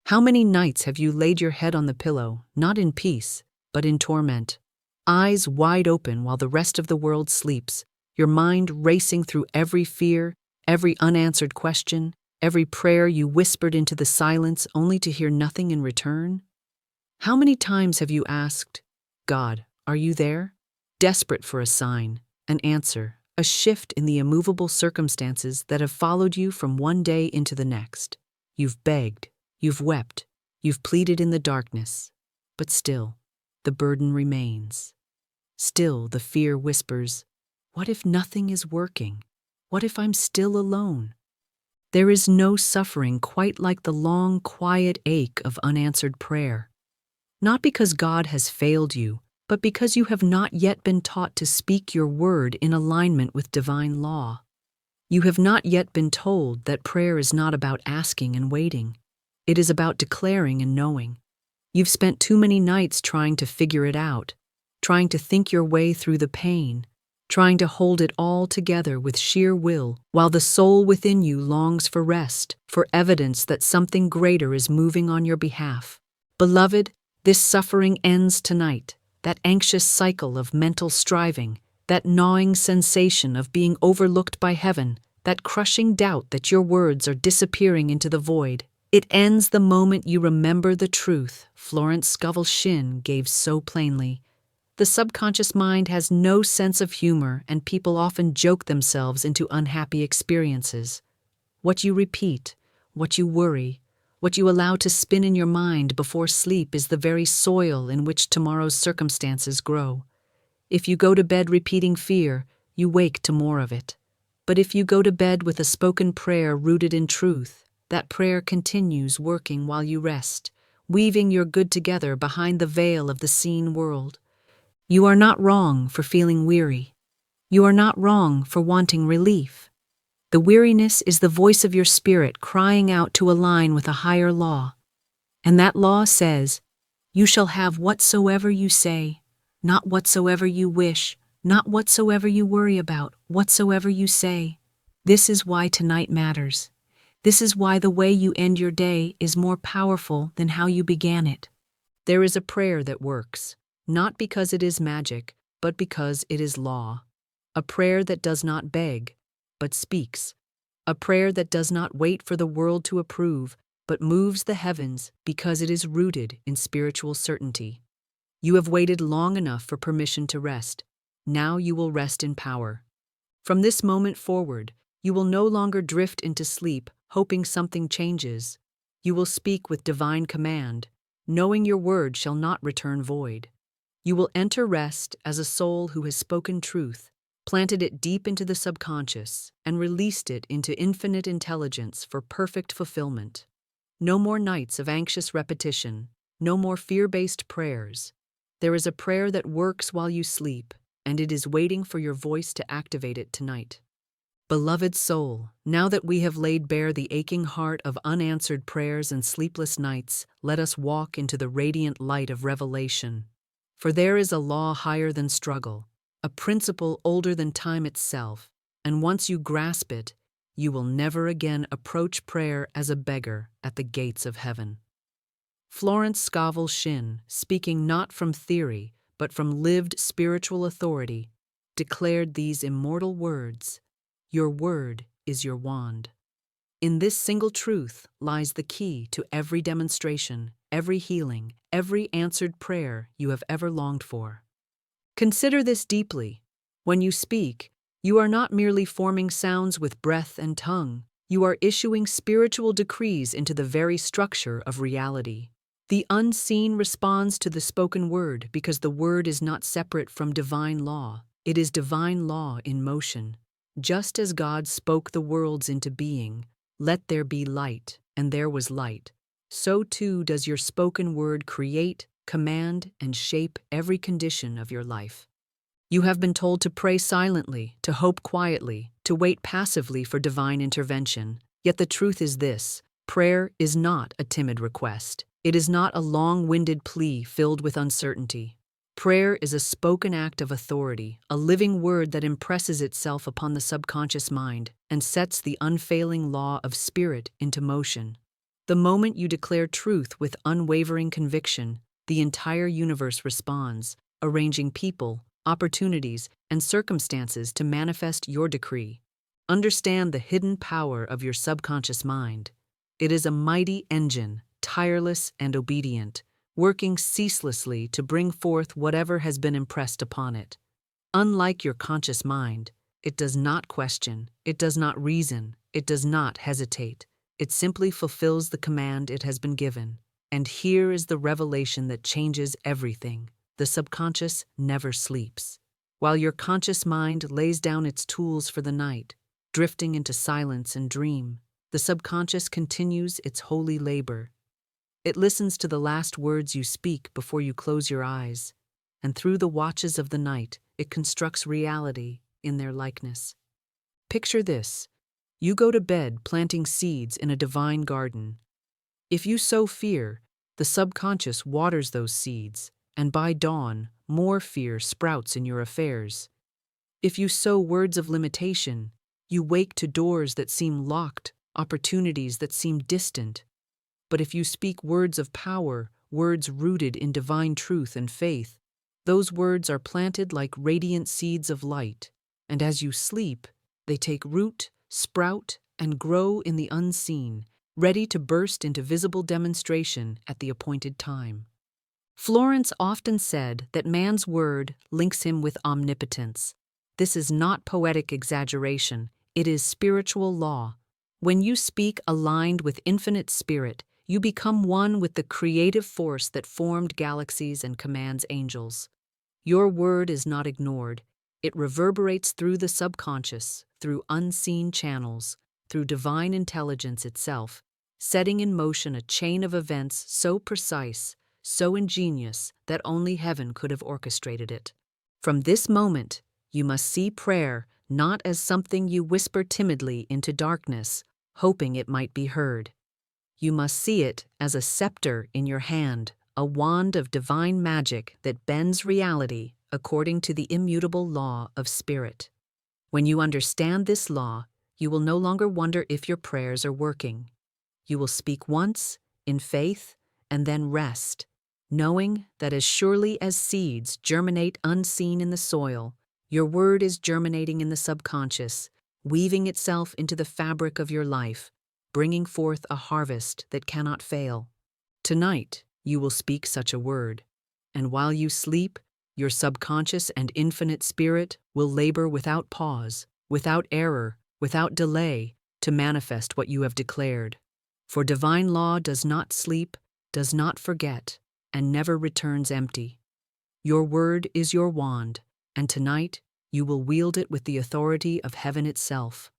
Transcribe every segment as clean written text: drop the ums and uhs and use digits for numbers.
How many nights have you laid your head on the pillow, not in peace, but in torment? Eyes wide open while the rest of the world sleeps, your mind racing through every fear, every unanswered question, every prayer you whispered into the silence only to hear nothing in return? How many times have you asked, God, are you there? Desperate for a sign, an answer, a shift in the immovable circumstances that have followed you from one day into the next. You've begged, you've wept, you've pleaded in the darkness, but still, the burden remains. Still, the fear whispers, what if nothing is working? What if I'm still alone? There is no suffering quite like the long, quiet ache of unanswered prayer. Not because God has failed you, but because you have not yet been taught to speak your word in alignment with divine law. You have not yet been told that prayer is not about asking and waiting. It is about declaring and knowing. You've spent too many nights trying to figure it out, trying to think your way through the pain, trying to hold it all together with sheer will, while the soul within you longs for rest, for evidence that something greater is moving on your behalf. Beloved, this suffering ends tonight. That anxious cycle of mental striving, that gnawing sensation of being overlooked by heaven, that crushing doubt that your words are disappearing into the void. It ends the moment you remember the truth Florence Scovel Shinn gave so plainly. The subconscious mind has no sense of humor, and people often joke themselves into unhappy experiences. What you repeat, what you worry, what you allow to spin in your mind before sleep is the very soil in which tomorrow's circumstances grow. If you go to bed repeating fear, you wake to more of it. But if you go to bed with a spoken prayer rooted in truth, that prayer continues working while you rest, weaving your good together behind the veil of the seen world. You are not wrong for feeling weary. You are not wrong for wanting relief. The weariness is the voice of your spirit crying out to align with a higher law. And that law says, you shall have whatsoever you say, not whatsoever you wish, not whatsoever you worry about, whatsoever you say. This is why tonight matters. This is why the way you end your day is more powerful than how you began it. There is a prayer that works, not because it is magic, but because it is law. A prayer that does not beg, but speaks. A prayer that does not wait for the world to approve, but moves the heavens because it is rooted in spiritual certainty. You have waited long enough for permission to rest. Now you will rest in power. From this moment forward, you will no longer drift into sleep, hoping something changes. You will speak with divine command, knowing your word shall not return void. You will enter rest as a soul who has spoken truth, planted it deep into the subconscious, and released it into infinite intelligence for perfect fulfillment. No more nights of anxious repetition, no more fear-based prayers. There is a prayer that works while you sleep, and it is waiting for your voice to activate it tonight. Beloved soul, now that we have laid bare the aching heart of unanswered prayers and sleepless nights, let us walk into the radiant light of revelation. For there is a law higher than struggle, a principle older than time itself, and once you grasp it, you will never again approach prayer as a beggar at the gates of heaven. Florence Scovel Shinn, speaking not from theory, but from lived spiritual authority, declared these immortal words, "Your word is your wand." In this single truth lies the key to every demonstration, every healing, every answered prayer you have ever longed for. Consider this deeply. When you speak, you are not merely forming sounds with breath and tongue. You are issuing spiritual decrees into the very structure of reality. The unseen responds to the spoken word because the word is not separate from divine law. It is divine law in motion. Just as God spoke the worlds into being, "Let there be light," and there was light, so too does your spoken word create, command, and shape every condition of your life. You have been told to pray silently, to hope quietly, to wait passively for divine intervention. Yet the truth is this: prayer is not a timid request. It is not a long-winded plea filled with uncertainty. Prayer is a spoken act of authority, a living word that impresses itself upon the subconscious mind and sets the unfailing law of spirit into motion. The moment you declare truth with unwavering conviction, the entire universe responds, arranging people, opportunities, and circumstances to manifest your decree. Understand the hidden power of your subconscious mind. It is a mighty engine, tireless and obedient, working ceaselessly to bring forth whatever has been impressed upon it. Unlike your conscious mind, it does not question, it does not reason, it does not hesitate. It simply fulfills the command it has been given. And here is the revelation that changes everything. The subconscious never sleeps. While your conscious mind lays down its tools for the night, drifting into silence and dream, the subconscious continues its holy labor. It listens to the last words you speak before you close your eyes, and through the watches of the night, it constructs reality in their likeness. Picture this. You go to bed planting seeds in a divine garden. If you sow fear, the subconscious waters those seeds, and by dawn, more fear sprouts in your affairs. If you sow words of limitation, you wake to doors that seem locked, opportunities that seem distant. But if you speak words of power, words rooted in divine truth and faith, those words are planted like radiant seeds of light, and as you sleep, they take root, sprout, and grow in the unseen, ready to burst into visible demonstration at the appointed time. Florence often said that man's word links him with omnipotence. This is not poetic exaggeration, it is spiritual law. When you speak aligned with infinite spirit, you become one with the creative force that formed galaxies and commands angels. Your word is not ignored. It reverberates through the subconscious, through unseen channels, through divine intelligence itself, setting in motion a chain of events so precise, so ingenious that only heaven could have orchestrated it. From this moment, you must see prayer not as something you whisper timidly into darkness, hoping it might be heard. You must see it as a scepter in your hand, a wand of divine magic that bends reality according to the immutable law of spirit. When you understand this law, you will no longer wonder if your prayers are working. You will speak once, in faith, and then rest, knowing that as surely as seeds germinate unseen in the soil, your word is germinating in the subconscious, weaving itself into the fabric of your life, bringing forth a harvest that cannot fail. Tonight, you will speak such a word, and while you sleep, your subconscious and infinite spirit will labor without pause, without error, without delay, to manifest what you have declared. For divine law does not sleep, does not forget, and never returns empty. Your word is your wand, and tonight you will wield it with the authority of heaven itself.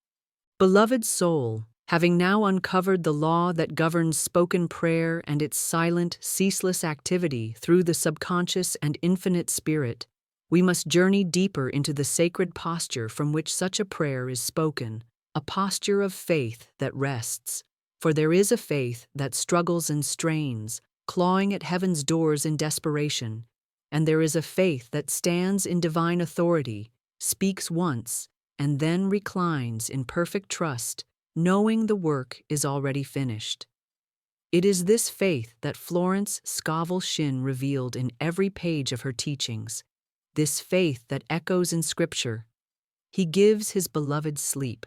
Beloved soul, having now uncovered the law that governs spoken prayer and its silent, ceaseless activity through the subconscious and infinite spirit, we must journey deeper into the sacred posture from which such a prayer is spoken, a posture of faith that rests. For there is a faith that struggles and strains, clawing at heaven's doors in desperation, and there is a faith that stands in divine authority, speaks once, and then reclines in perfect trust, knowing the work is already finished. It is this faith that Florence Scovel Shinn revealed in every page of her teachings, this faith that echoes in Scripture. He gives his beloved sleep.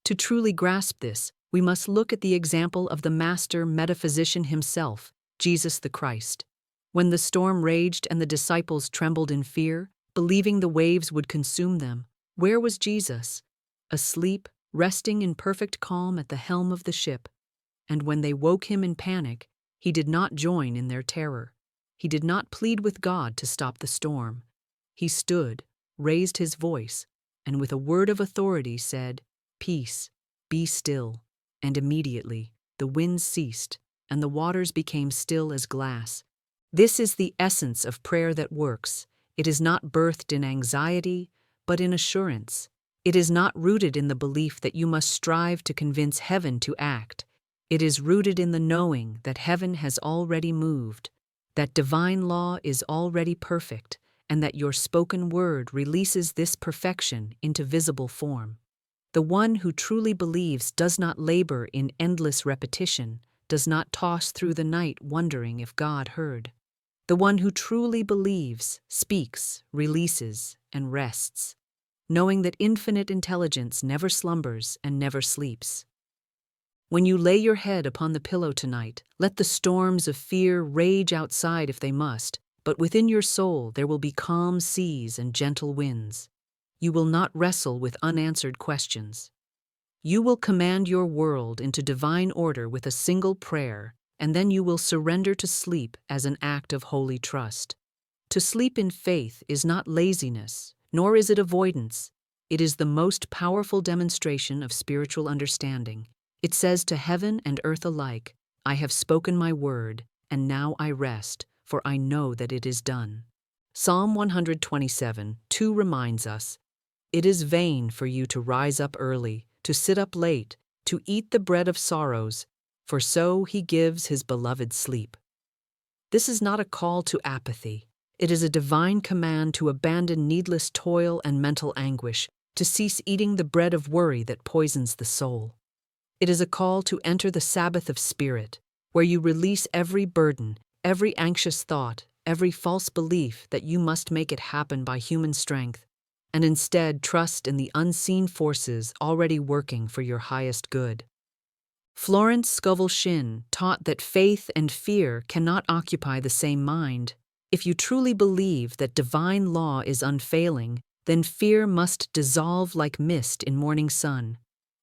To truly grasp this, we must look at the example of the master metaphysician himself, Jesus the Christ. When the storm raged and the disciples trembled in fear, believing the waves would consume them, where was Jesus? Asleep, resting in perfect calm at the helm of the ship. And when they woke him in panic, he did not join in their terror. He did not plead with God to stop the storm. He stood, raised his voice, and with a word of authority said, "Peace, be still." And immediately the wind ceased, and the waters became still as glass. This is the essence of prayer that works. It is not birthed in anxiety, but in assurance. It is not rooted in the belief that you must strive to convince heaven to act. It is rooted in the knowing that heaven has already moved, that divine law is already perfect, and that your spoken word releases this perfection into visible form. The one who truly believes does not labor in endless repetition, does not toss through the night wondering if God heard. The one who truly believes, speaks, releases, and rests, knowing that infinite intelligence never slumbers and never sleeps. When you lay your head upon the pillow tonight, let the storms of fear rage outside if they must, but within your soul there will be calm seas and gentle winds. You will not wrestle with unanswered questions. You will command your world into divine order with a single prayer, and then you will surrender to sleep as an act of holy trust. To sleep in faith is not laziness, nor is it avoidance. It is the most powerful demonstration of spiritual understanding. It says to heaven and earth alike, I have spoken my word, and now I rest, for I know that it is done. Psalm 127:2 reminds us, it is vain for you to rise up early, to sit up late, to eat the bread of sorrows, for so he gives his beloved sleep. This is not a call to apathy. It is a divine command to abandon needless toil and mental anguish, to cease eating the bread of worry that poisons the soul. It is a call to enter the Sabbath of spirit, where you release every burden, every anxious thought, every false belief that you must make it happen by human strength, and instead trust in the unseen forces already working for your highest good. Florence Scovel Shinn taught that faith and fear cannot occupy the same mind. If you truly believe that divine law is unfailing, then fear must dissolve like mist in morning sun.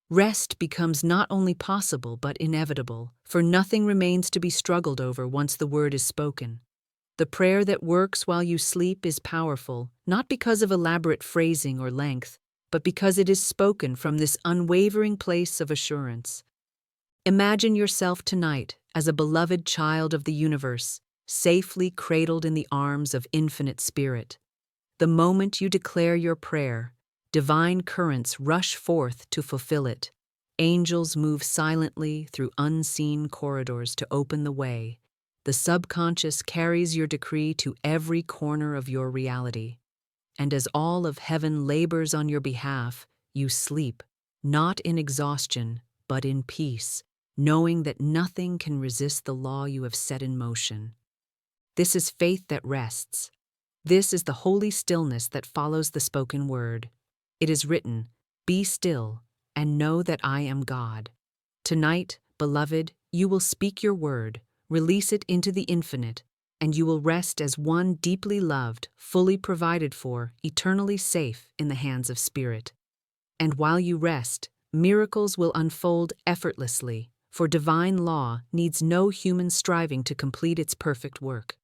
Rest becomes not only possible but inevitable, for nothing remains to be struggled over once the word is spoken. The prayer that works while you sleep is powerful, not because of elaborate phrasing or length, but because it is spoken from this unwavering place of assurance. Imagine yourself tonight as a beloved child of the universe, safely cradled in the arms of infinite spirit. The moment you declare your prayer, divine currents rush forth to fulfill it. Angels move silently through unseen corridors to open the way. The subconscious carries your decree to every corner of your reality. And as all of heaven labors on your behalf, you sleep, not in exhaustion, but in peace, knowing that nothing can resist the law you have set in motion. This is faith that rests. This is the holy stillness that follows the spoken word. It is written, "Be still, and know that I am God." Tonight, beloved, you will speak your word, release it into the infinite, and you will rest as one deeply loved, fully provided for, eternally safe in the hands of Spirit. And while you rest, miracles will unfold effortlessly, for divine law needs no human striving to complete its perfect work.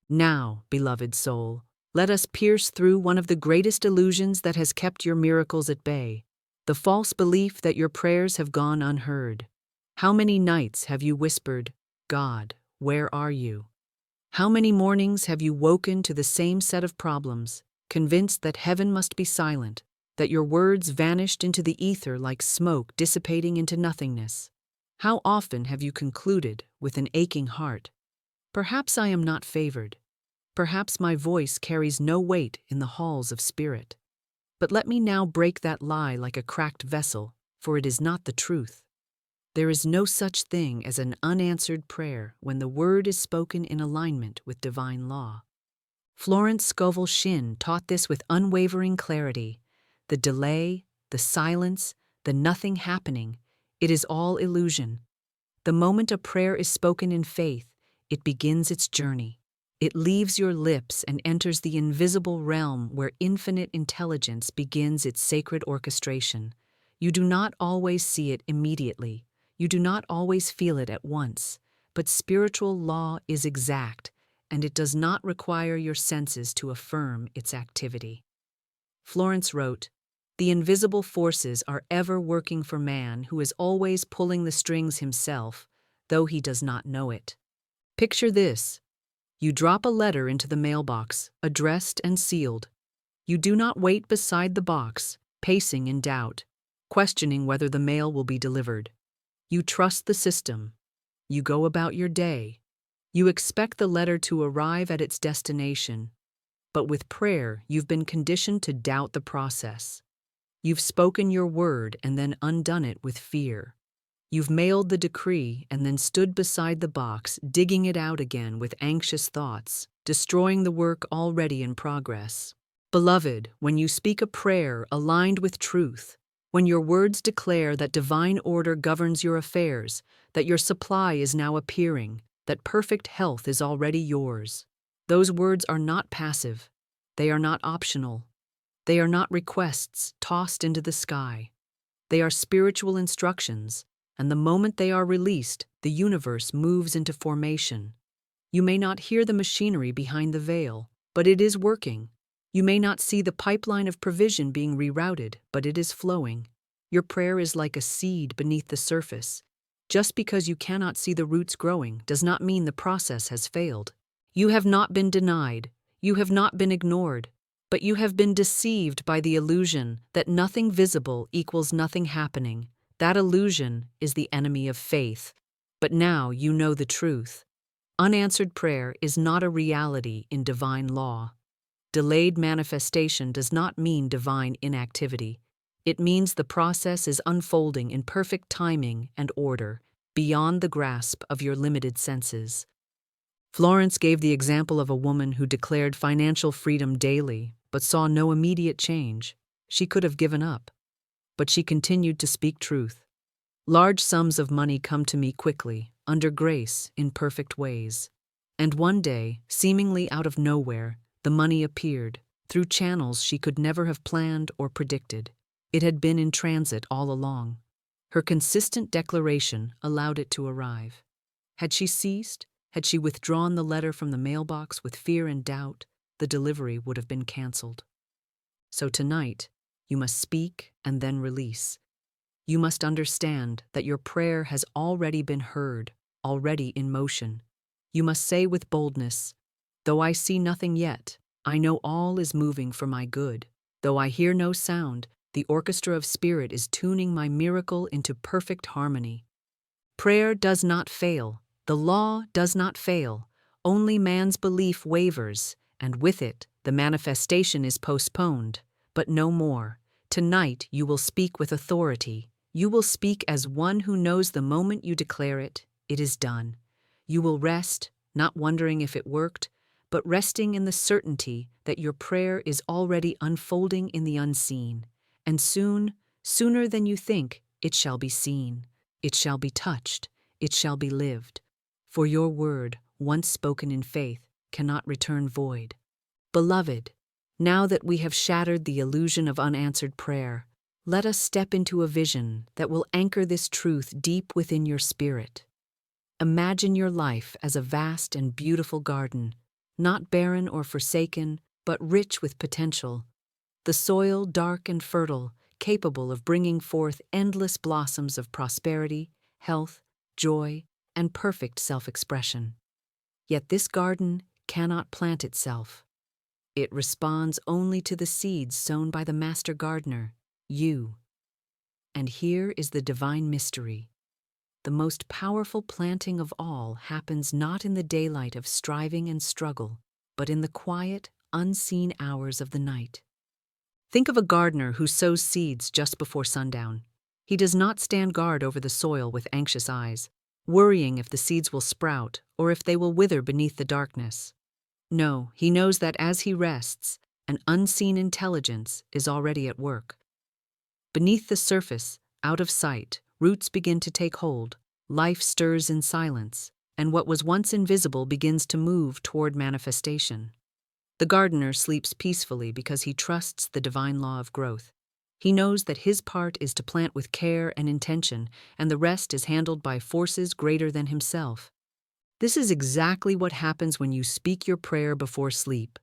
Now, beloved soul, let us pierce through one of the greatest illusions that has kept your miracles at bay, the false belief that your prayers have gone unheard. How many nights have you whispered, God, where are you? How many mornings have you woken to the same set of problems, convinced that heaven must be silent, that your words vanished into the ether like smoke dissipating into nothingness? How often have you concluded, with an aching heart, perhaps I am not favored. Perhaps my voice carries no weight in the halls of spirit. But let me now break that lie like a cracked vessel, for it is not the truth. There is no such thing as an unanswered prayer when the word is spoken in alignment with divine law. Florence Scovel Shinn taught this with unwavering clarity. The delay, the silence, the nothing happening, it is all illusion. The moment a prayer is spoken in faith, it begins its journey. It leaves your lips and enters the invisible realm where infinite intelligence begins its sacred orchestration. You do not always see it immediately. You do not always feel it at once. But spiritual law is exact, and it does not require your senses to affirm its activity. Florence wrote, "The invisible forces are ever working for man who is always pulling the strings himself, though he does not know it." Picture this. You drop a letter into the mailbox, addressed and sealed. You do not wait beside the box, pacing in doubt, questioning whether the mail will be delivered. You trust the system. You go about your day. You expect the letter to arrive at its destination. But with prayer, you've been conditioned to doubt the process. You've spoken your word and then undone it with fear. You've mailed the decree and then stood beside the box, digging it out again with anxious thoughts, destroying the work already in progress. Beloved, when you speak a prayer aligned with truth, when your words declare that divine order governs your affairs, that your supply is now appearing, that perfect health is already yours, those words are not passive. They are not optional. They are not requests tossed into the sky. They are spiritual instructions, and the moment they are released, the universe moves into formation. You may not hear the machinery behind the veil, but it is working. You may not see the pipeline of provision being rerouted, but it is flowing. Your prayer is like a seed beneath the surface. Just because you cannot see the roots growing does not mean the process has failed. You have not been denied. You have not been ignored. But you have been deceived by the illusion that nothing visible equals nothing happening. That illusion is the enemy of faith. But now you know the truth. Unanswered prayer is not a reality in divine law. Delayed manifestation does not mean divine inactivity. It means the process is unfolding in perfect timing and order, beyond the grasp of your limited senses. Florence gave the example of a woman who declared financial freedom daily, but saw no immediate change. She could have given up, but she continued to speak truth. Large sums of money come to me quickly, under grace, in perfect ways. And one day, seemingly out of nowhere, the money appeared, through channels she could never have planned or predicted. It had been in transit all along. Her consistent declaration allowed it to arrive. Had she ceased, had she withdrawn the letter from the mailbox with fear and doubt, the delivery would have been canceled. So tonight, you must speak and then release. You must understand that your prayer has already been heard, already in motion. You must say with boldness, "Though I see nothing yet, I know all is moving for my good. Though I hear no sound, the orchestra of spirit is tuning my miracle into perfect harmony." Prayer does not fail. The law does not fail. Only man's belief wavers, and with it, the manifestation is postponed. But no more. Tonight you will speak with authority. You will speak as one who knows the moment you declare it, it is done. You will rest, not wondering if it worked, but resting in the certainty that your prayer is already unfolding in the unseen. And soon, sooner than you think, it shall be seen. It shall be touched. It shall be lived. For your word, once spoken in faith, cannot return void. Beloved, now that we have shattered the illusion of unanswered prayer, let us step into a vision that will anchor this truth deep within your spirit. Imagine your life as a vast and beautiful garden, not barren or forsaken, but rich with potential. The soil dark and fertile, capable of bringing forth endless blossoms of prosperity, health, joy, and perfect self-expression. Yet this garden cannot plant itself. It responds only to the seeds sown by the master gardener, you. And here is the divine mystery. The most powerful planting of all happens not in the daylight of striving and struggle, but in the quiet, unseen hours of the night. Think of a gardener who sows seeds just before sundown. He does not stand guard over the soil with anxious eyes, worrying if the seeds will sprout or if they will wither beneath the darkness. No, he knows that as he rests, an unseen intelligence is already at work. Beneath the surface, out of sight, roots begin to take hold, life stirs in silence, and what was once invisible begins to move toward manifestation. The gardener sleeps peacefully because he trusts the divine law of growth. He knows that his part is to plant with care and intention, and the rest is handled by forces greater than himself. This is exactly what happens when you speak your prayer before sleep.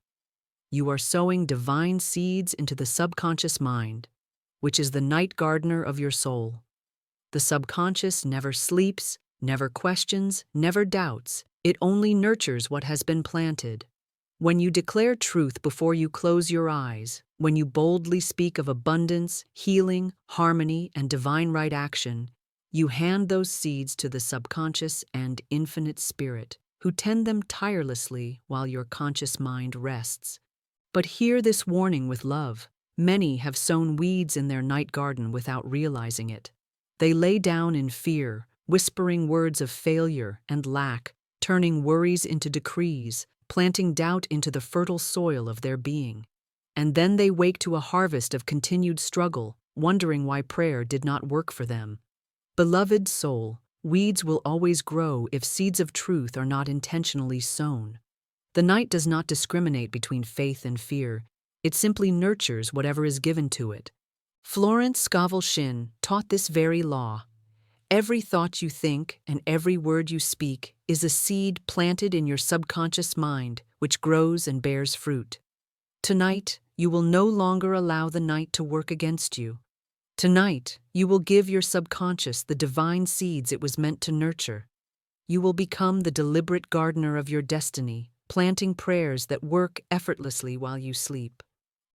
You are sowing divine seeds into the subconscious mind, which is the night gardener of your soul. The subconscious never sleeps, never questions, never doubts. It only nurtures what has been planted. When you declare truth before you close your eyes, when you boldly speak of abundance, healing, harmony, and divine right action, you hand those seeds to the subconscious and infinite spirit, who tend them tirelessly while your conscious mind rests. But hear this warning with love. Many have sown weeds in their night garden without realizing it. They lay down in fear, whispering words of failure and lack, turning worries into decrees, planting doubt into the fertile soil of their being. And then they wake to a harvest of continued struggle, wondering why prayer did not work for them. Beloved soul, weeds will always grow if seeds of truth are not intentionally sown. The night does not discriminate between faith and fear. It simply nurtures whatever is given to it. Florence Scovel Shinn taught this very law. Every thought you think and every word you speak is a seed planted in your subconscious mind, which grows and bears fruit. Tonight, you will no longer allow the night to work against you. Tonight, you will give your subconscious the divine seeds it was meant to nurture. You will become the deliberate gardener of your destiny, planting prayers that work effortlessly while you sleep.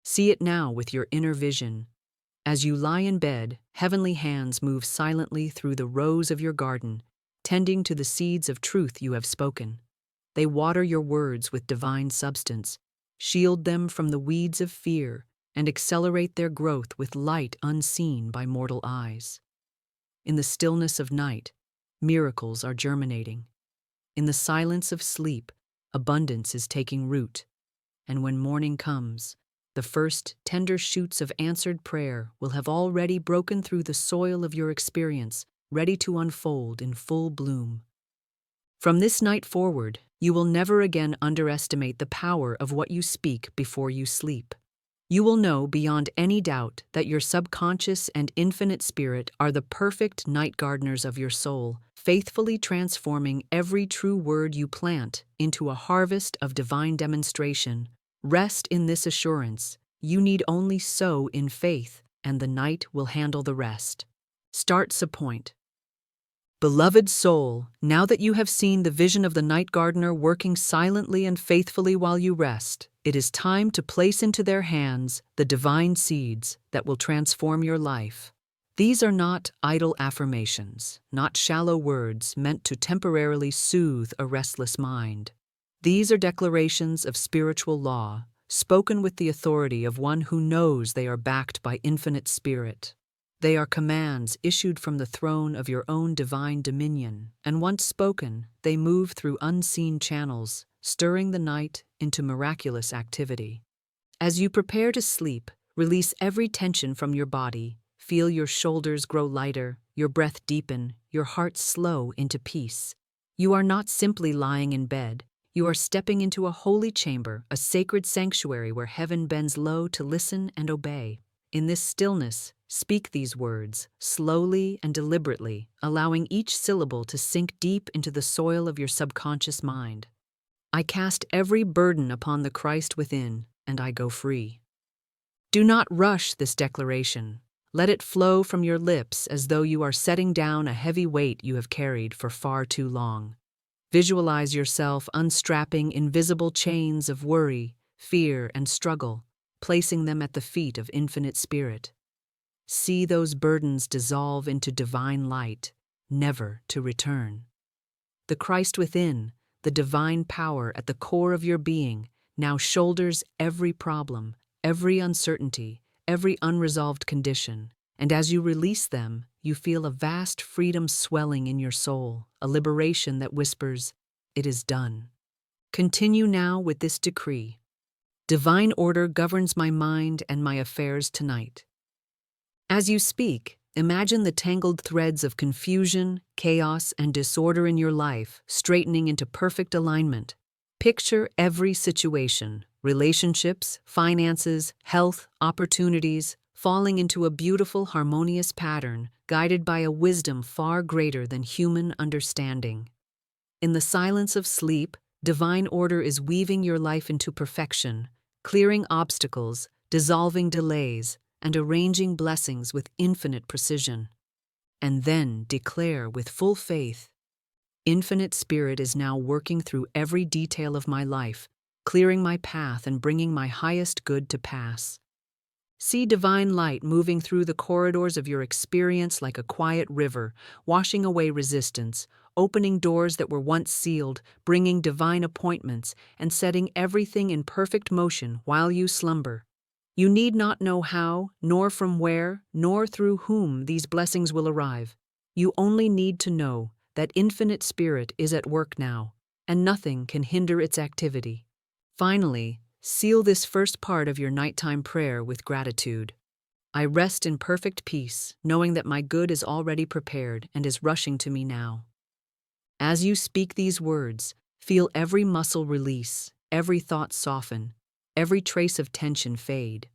See it now with your inner vision. As you lie in bed, heavenly hands move silently through the rows of your garden, tending to the seeds of truth you have spoken. They water your words with divine substance, shield them from the weeds of fear, and accelerate their growth with light unseen by mortal eyes. In the stillness of night, miracles are germinating. In the silence of sleep, abundance is taking root. And when morning comes, the first tender shoots of answered prayer will have already broken through the soil of your experience, ready to unfold in full bloom. From this night forward, you will never again underestimate the power of what you speak before you sleep. You will know beyond any doubt that your subconscious and infinite spirit are the perfect night gardeners of your soul, faithfully transforming every true word you plant into a harvest of divine demonstration. Rest in this assurance. You need only sow in faith, and the night will handle the rest. Starts a point. Beloved soul, now that you have seen the vision of the night gardener working silently and faithfully while you rest, it is time to place into their hands the divine seeds that will transform your life. These are not idle affirmations, not shallow words meant to temporarily soothe a restless mind. These are declarations of spiritual law, spoken with the authority of one who knows they are backed by infinite spirit. They are commands issued from the throne of your own divine dominion, and once spoken, they move through unseen channels, stirring the night into miraculous activity. As you prepare to sleep, release every tension from your body. Feel your shoulders grow lighter, your breath deepen, your heart slow into peace. You are not simply lying in bed. You are stepping into a holy chamber, a sacred sanctuary where heaven bends low to listen and obey. In this stillness, speak these words, slowly and deliberately, allowing each syllable to sink deep into the soil of your subconscious mind. I cast every burden upon the Christ within, and I go free. Do not rush this declaration. Let it flow from your lips as though you are setting down a heavy weight you have carried for far too long. Visualize yourself unstrapping invisible chains of worry, fear, and struggle, placing them at the feet of infinite spirit. See those burdens dissolve into divine light, never to return. The Christ within, the divine power at the core of your being, now shoulders every problem, every uncertainty, every unresolved condition, and as you release them, you feel a vast freedom swelling in your soul, a liberation that whispers, "It is done." Continue now with this decree. Divine order governs my mind and my affairs tonight. As you speak, imagine the tangled threads of confusion, chaos, and disorder in your life straightening into perfect alignment. Picture every situation, relationships, finances, health, opportunities, falling into a beautiful, harmonious pattern, guided by a wisdom far greater than human understanding. In the silence of sleep, divine order is weaving your life into perfection, clearing obstacles, dissolving delays, and arranging blessings with infinite precision. And then declare with full faith, "Infinite Spirit is now working through every detail of my life, clearing my path and bringing my highest good to pass." See divine light moving through the corridors of your experience like a quiet river, washing away resistance, opening doors that were once sealed, bringing divine appointments, and setting everything in perfect motion while you slumber. You need not know how, nor from where, nor through whom these blessings will arrive. You only need to know that infinite spirit is at work now, and nothing can hinder its activity. Finally, seal this first part of your nighttime prayer with gratitude. I rest in perfect peace, knowing that my good is already prepared and is rushing to me now. As you speak these words, feel every muscle release, every thought soften, every trace of tension fade.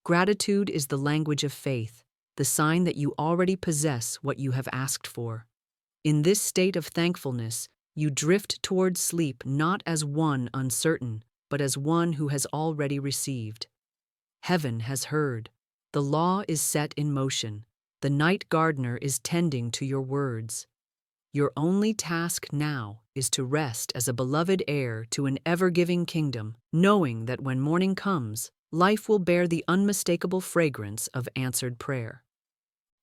Gratitude is the language of faith, the sign that you already possess what you have asked for. In this state of thankfulness, you drift toward sleep not as one uncertain, but as one who has already received. Heaven has heard. The law is set in motion. The night gardener is tending to your words. Your only task now is to rest as a beloved heir to an ever-giving kingdom, knowing that when morning comes, life will bear the unmistakable fragrance of answered prayer.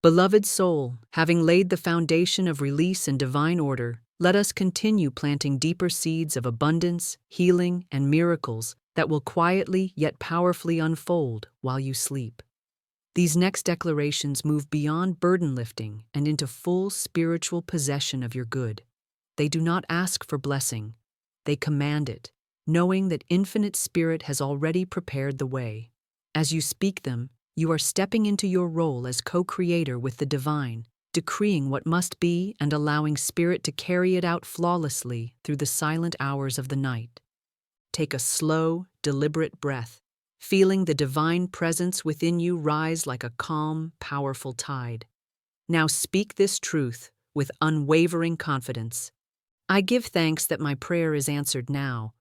Beloved soul, having laid the foundation of release and divine order, let us continue planting deeper seeds of abundance, healing, and miracles that will quietly yet powerfully unfold while you sleep. These next declarations move beyond burden lifting and into full spiritual possession of your good. They do not ask for blessing, they command it, knowing that infinite spirit has already prepared the way. As you speak them, you are stepping into your role as co-creator with the divine, decreeing what must be and allowing spirit to carry it out flawlessly through the silent hours of the night. Take a slow, deliberate breath, feeling the divine presence within you rise like a calm, powerful tide. Now speak this truth with unwavering confidence. I give thanks that my prayer is answered now.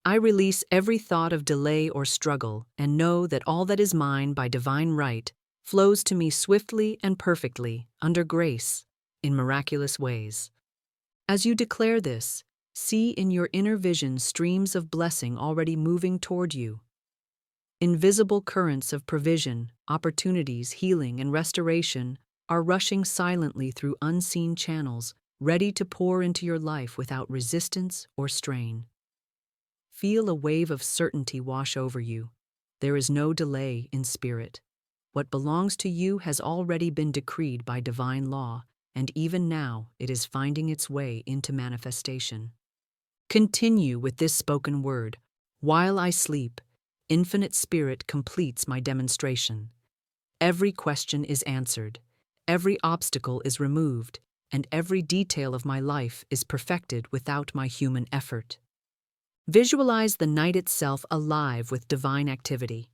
I release every thought of delay or struggle and know that all that is mine by divine right flows to me swiftly and perfectly, under grace, in miraculous ways. As you declare this, see in your inner vision streams of blessing already moving toward you. Invisible currents of provision, opportunities, healing, and restoration are rushing silently through unseen channels, ready to pour into your life without resistance or strain. Feel a wave of certainty wash over you. There is no delay in spirit. What belongs to you has already been decreed by divine law, and even now it is finding its way into manifestation. Continue with this spoken word. While I sleep, infinite spirit completes my demonstration. Every question is answered, every obstacle is removed, and every detail of my life is perfected without my human effort. Visualize the night itself alive with divine activity.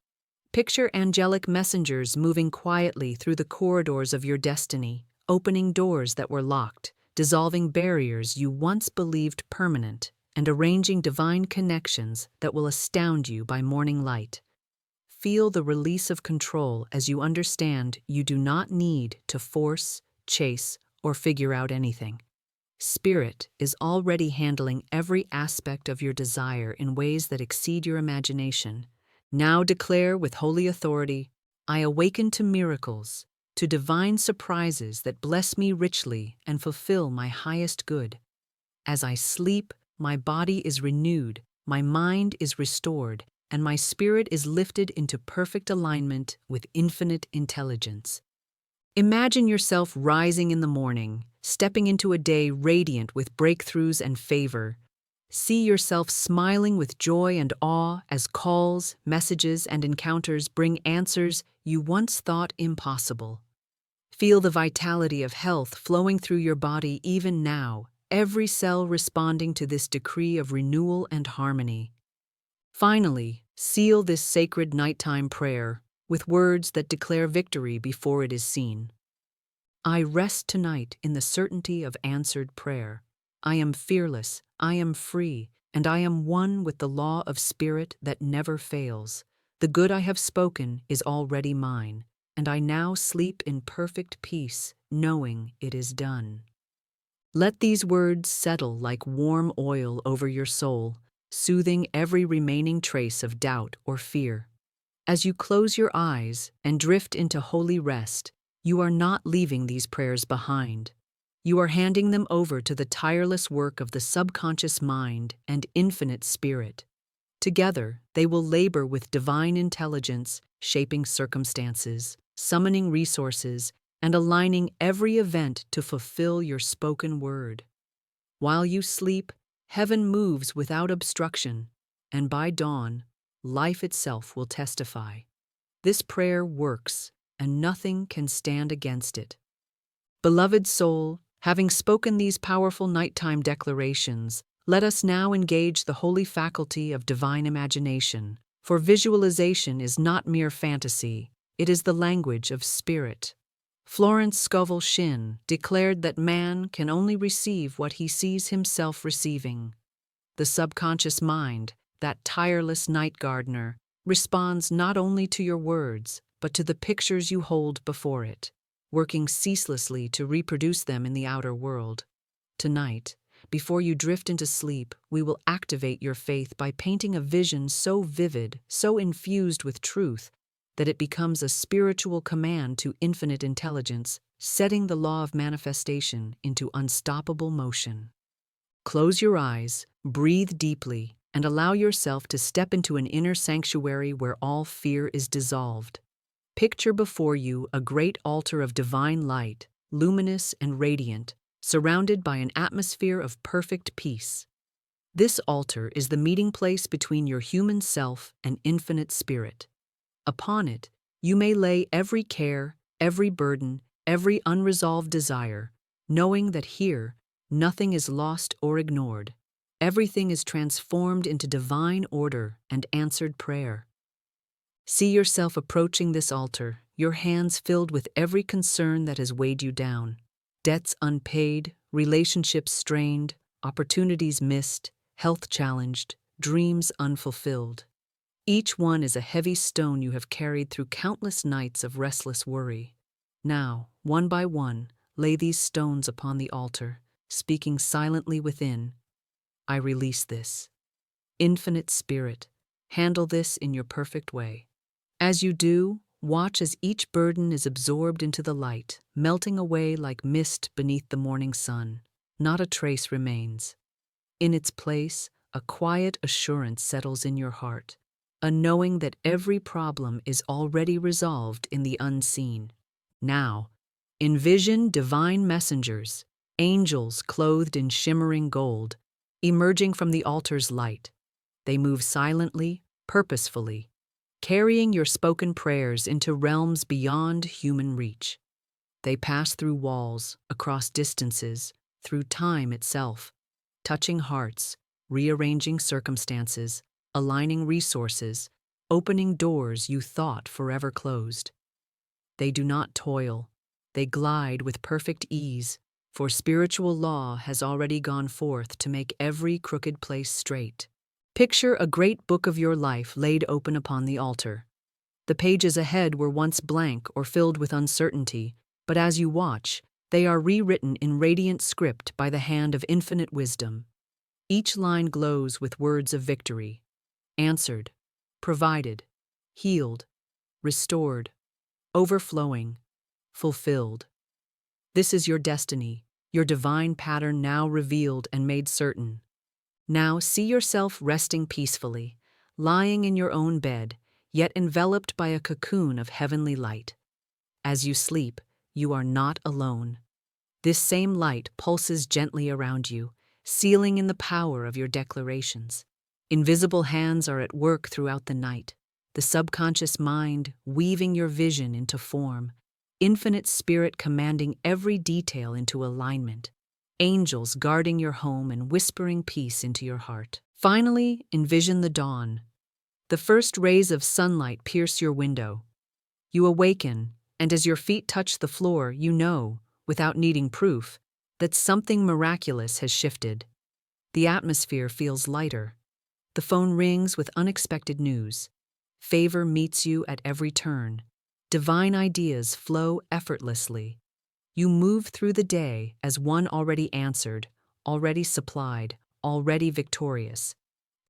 Picture angelic messengers moving quietly through the corridors of your destiny, opening doors that were locked, dissolving barriers you once believed permanent, and arranging divine connections that will astound you by morning light. Feel the release of control as you understand you do not need to force, chase, or figure out anything. Spirit is already handling every aspect of your desire in ways that exceed your imagination. Now declare with holy authority, I awaken to miracles, to divine surprises that bless me richly and fulfill my highest good. As I sleep, my body is renewed, my mind is restored, and my spirit is lifted into perfect alignment with infinite intelligence. Imagine yourself rising in the morning, stepping into a day radiant with breakthroughs and favor. See yourself smiling with joy and awe as calls, messages, and encounters bring answers you once thought impossible. Feel the vitality of health flowing through your body even now, every cell responding to this decree of renewal and harmony. Finally, seal this sacred nighttime prayer with words that declare victory before it is seen. I rest tonight in the certainty of answered prayer. I am fearless, I am free, and I am one with the law of spirit that never fails. The good I have spoken is already mine, and I now sleep in perfect peace, knowing it is done. Let these words settle like warm oil over your soul, soothing every remaining trace of doubt or fear. As you close your eyes and drift into holy rest, you are not leaving these prayers behind. You are handing them over to the tireless work of the subconscious mind and infinite spirit. Together, they will labor with divine intelligence, shaping circumstances, summoning resources, and aligning every event to fulfill your spoken word. While you sleep, heaven moves without obstruction, and by dawn, life itself will testify. This prayer works, and nothing can stand against it. Beloved soul, having spoken these powerful nighttime declarations, let us now engage the holy faculty of divine imagination, for visualization is not mere fantasy, it is the language of spirit. Florence Scovel Shinn declared that man can only receive what he sees himself receiving. The subconscious mind, that tireless night gardener, responds not only to your words, but to the pictures you hold before it, working ceaselessly to reproduce them in the outer world. Tonight, before you drift into sleep, we will activate your faith by painting a vision so vivid, so infused with truth, that it becomes a spiritual command to infinite intelligence, setting the law of manifestation into unstoppable motion. Close your eyes, breathe deeply, and allow yourself to step into an inner sanctuary where all fear is dissolved. Picture before you a great altar of divine light, luminous and radiant, surrounded by an atmosphere of perfect peace. This altar is the meeting place between your human self and infinite spirit. Upon it, you may lay every care, every burden, every unresolved desire, knowing that here, nothing is lost or ignored. Everything is transformed into divine order and answered prayer. See yourself approaching this altar, your hands filled with every concern that has weighed you down. Debts unpaid, relationships strained, opportunities missed, health challenged, dreams unfulfilled. Each one is a heavy stone you have carried through countless nights of restless worry. Now, one by one, lay these stones upon the altar, speaking silently within. I release this. Infinite Spirit, handle this in your perfect way. As you do, watch as each burden is absorbed into the light, melting away like mist beneath the morning sun. Not a trace remains. In its place, a quiet assurance settles in your heart, a knowing that every problem is already resolved in the unseen. Now, envision divine messengers, angels clothed in shimmering gold, emerging from the altar's light. They move silently, purposefully, carrying your spoken prayers into realms beyond human reach. They pass through walls, across distances, through time itself, touching hearts, rearranging circumstances, aligning resources, opening doors you thought forever closed. They do not toil, they glide with perfect ease, for spiritual law has already gone forth to make every crooked place straight. Picture a great book of your life laid open upon the altar. The pages ahead were once blank or filled with uncertainty, but as you watch, they are rewritten in radiant script by the hand of infinite wisdom. Each line glows with words of victory: answered, provided, healed, restored, overflowing, fulfilled. This is your destiny, your divine pattern now revealed and made certain. Now see yourself resting peacefully, lying in your own bed, yet enveloped by a cocoon of heavenly light. As you sleep, you are not alone. This same light pulses gently around you, sealing in the power of your declarations. Invisible hands are at work throughout the night, the subconscious mind weaving your vision into form, infinite spirit commanding every detail into alignment, angels guarding your home and whispering peace into your heart. Finally, envision the dawn. The first rays of sunlight pierce your window. You awaken, and as your feet touch the floor, you know, without needing proof, that something miraculous has shifted. The atmosphere feels lighter. The phone rings with unexpected news. Favor meets you at every turn. Divine ideas flow effortlessly. You move through the day as one already answered, already supplied, already victorious.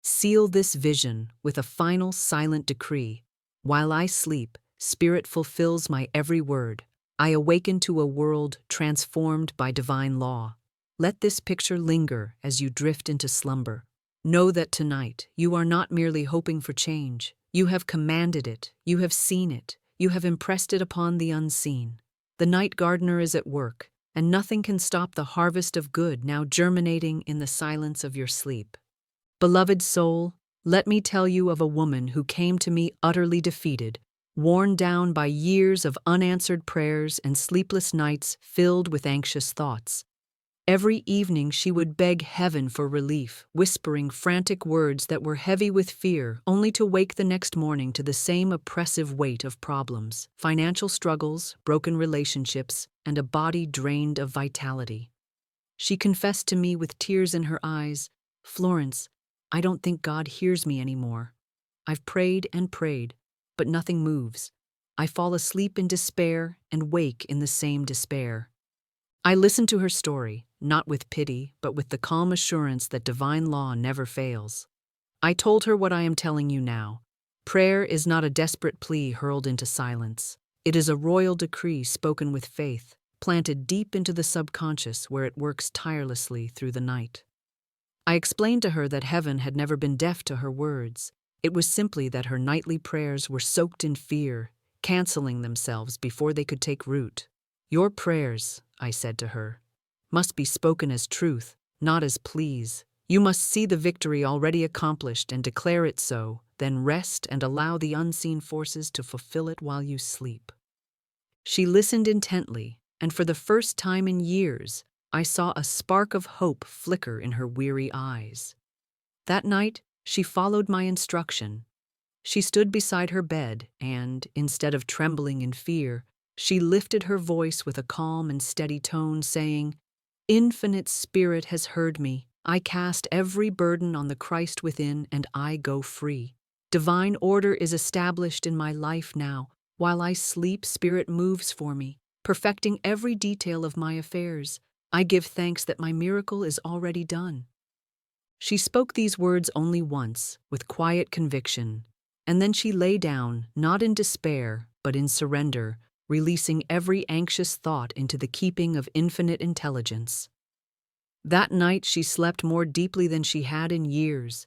Seal this vision with a final silent decree. While I sleep, Spirit fulfills my every word. I awaken to a world transformed by divine law. Let this picture linger as you drift into slumber. Know that tonight you are not merely hoping for change. You have commanded it, you have seen it, you have impressed it upon the unseen. The night gardener is at work, and nothing can stop the harvest of good now germinating in the silence of your sleep. Beloved soul, let me tell you of a woman who came to me utterly defeated, worn down by years of unanswered prayers and sleepless nights filled with anxious thoughts. Every evening she would beg heaven for relief, whispering frantic words that were heavy with fear, only to wake the next morning to the same oppressive weight of problems, financial struggles, broken relationships, and a body drained of vitality. She confessed to me with tears in her eyes, "Florence, I don't think God hears me anymore. I've prayed and prayed, but nothing moves. I fall asleep in despair and wake in the same despair." I listened to her story, not with pity, but with the calm assurance that divine law never fails. I told her what I am telling you now. Prayer is not a desperate plea hurled into silence. It is a royal decree spoken with faith, planted deep into the subconscious where it works tirelessly through the night. I explained to her that heaven had never been deaf to her words. It was simply that her nightly prayers were soaked in fear, canceling themselves before they could take root. Your prayers, I said to her, must be spoken as truth, not as pleas. You must see the victory already accomplished and declare it so, then rest and allow the unseen forces to fulfill it while you sleep. She listened intently, and for the first time in years, I saw a spark of hope flicker in her weary eyes. That night, she followed my instruction. She stood beside her bed and, instead of trembling in fear, she lifted her voice with a calm and steady tone, saying, "Infinite Spirit has heard me. I cast every burden on the Christ within, and I go free. Divine order is established in my life now. While I sleep, Spirit moves for me, perfecting every detail of my affairs. I give thanks that my miracle is already done." She spoke these words only once, with quiet conviction, and then she lay down, not in despair, but in surrender, releasing every anxious thought into the keeping of infinite intelligence. That night she slept more deeply than she had in years,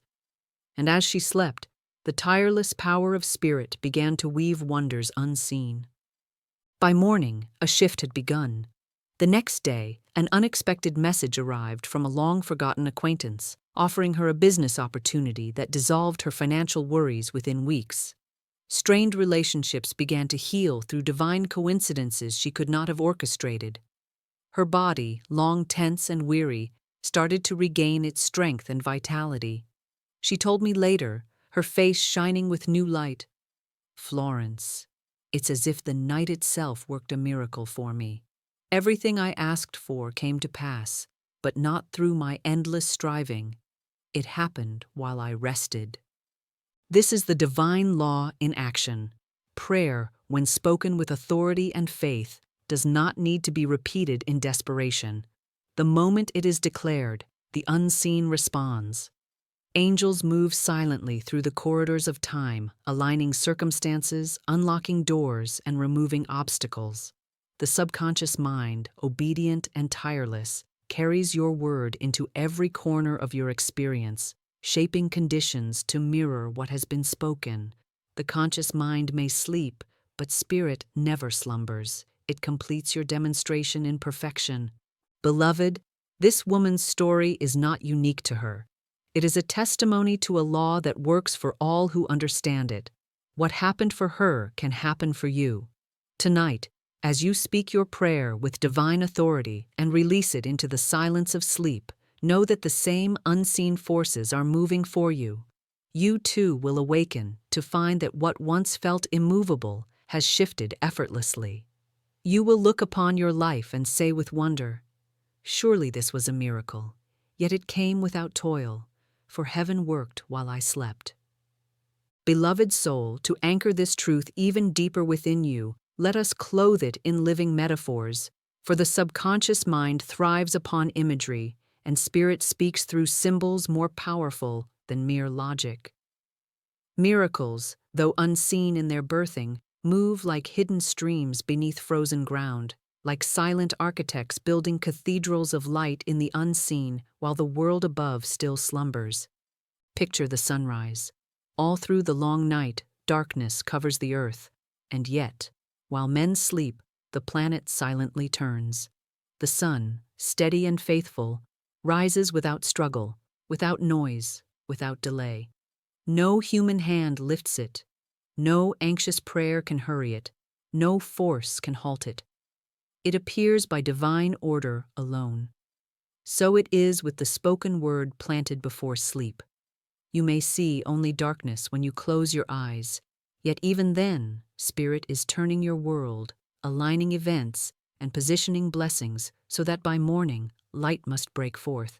and as she slept, the tireless power of spirit began to weave wonders unseen. By morning, a shift had begun. The next day, an unexpected message arrived from a long-forgotten acquaintance, offering her a business opportunity that dissolved her financial worries within weeks. Strained relationships began to heal through divine coincidences she could not have orchestrated. Her body, long tense and weary, started to regain its strength and vitality. She told me later, her face shining with new light, "Florence, it's as if the night itself worked a miracle for me. Everything I asked for came to pass, but not through my endless striving. It happened while I rested." This is the divine law in action. Prayer, when spoken with authority and faith, does not need to be repeated in desperation. The moment it is declared, the unseen responds. Angels move silently through the corridors of time, aligning circumstances, unlocking doors, and removing obstacles. The subconscious mind, obedient and tireless, carries your word into every corner of your experience, shaping conditions to mirror what has been spoken. The conscious mind may sleep, but spirit never slumbers. It completes your demonstration in perfection. Beloved, this woman's story is not unique to her. It is a testimony to a law that works for all who understand it. What happened for her can happen for you. Tonight, as you speak your prayer with divine authority and release it into the silence of sleep, know that the same unseen forces are moving for you. You too will awaken to find that what once felt immovable has shifted effortlessly. You will look upon your life and say with wonder, "Surely this was a miracle, yet it came without toil, for heaven worked while I slept." Beloved soul, to anchor this truth even deeper within you, let us clothe it in living metaphors, for the subconscious mind thrives upon imagery, and spirit speaks through symbols more powerful than mere logic. Miracles, though unseen in their birthing, move like hidden streams beneath frozen ground, like silent architects building cathedrals of light in the unseen while the world above still slumbers. Picture the sunrise. All through the long night, darkness covers the earth, and yet, while men sleep, the planet silently turns. The sun, steady and faithful, rises without struggle, without noise, without delay. No human hand lifts it. No anxious prayer can hurry it. No force can halt it. It appears by divine order alone. So it is with the spoken word planted before sleep. You may see only darkness when you close your eyes, yet even then, Spirit is turning your world, aligning events, and positioning blessings so that by morning, light must break forth.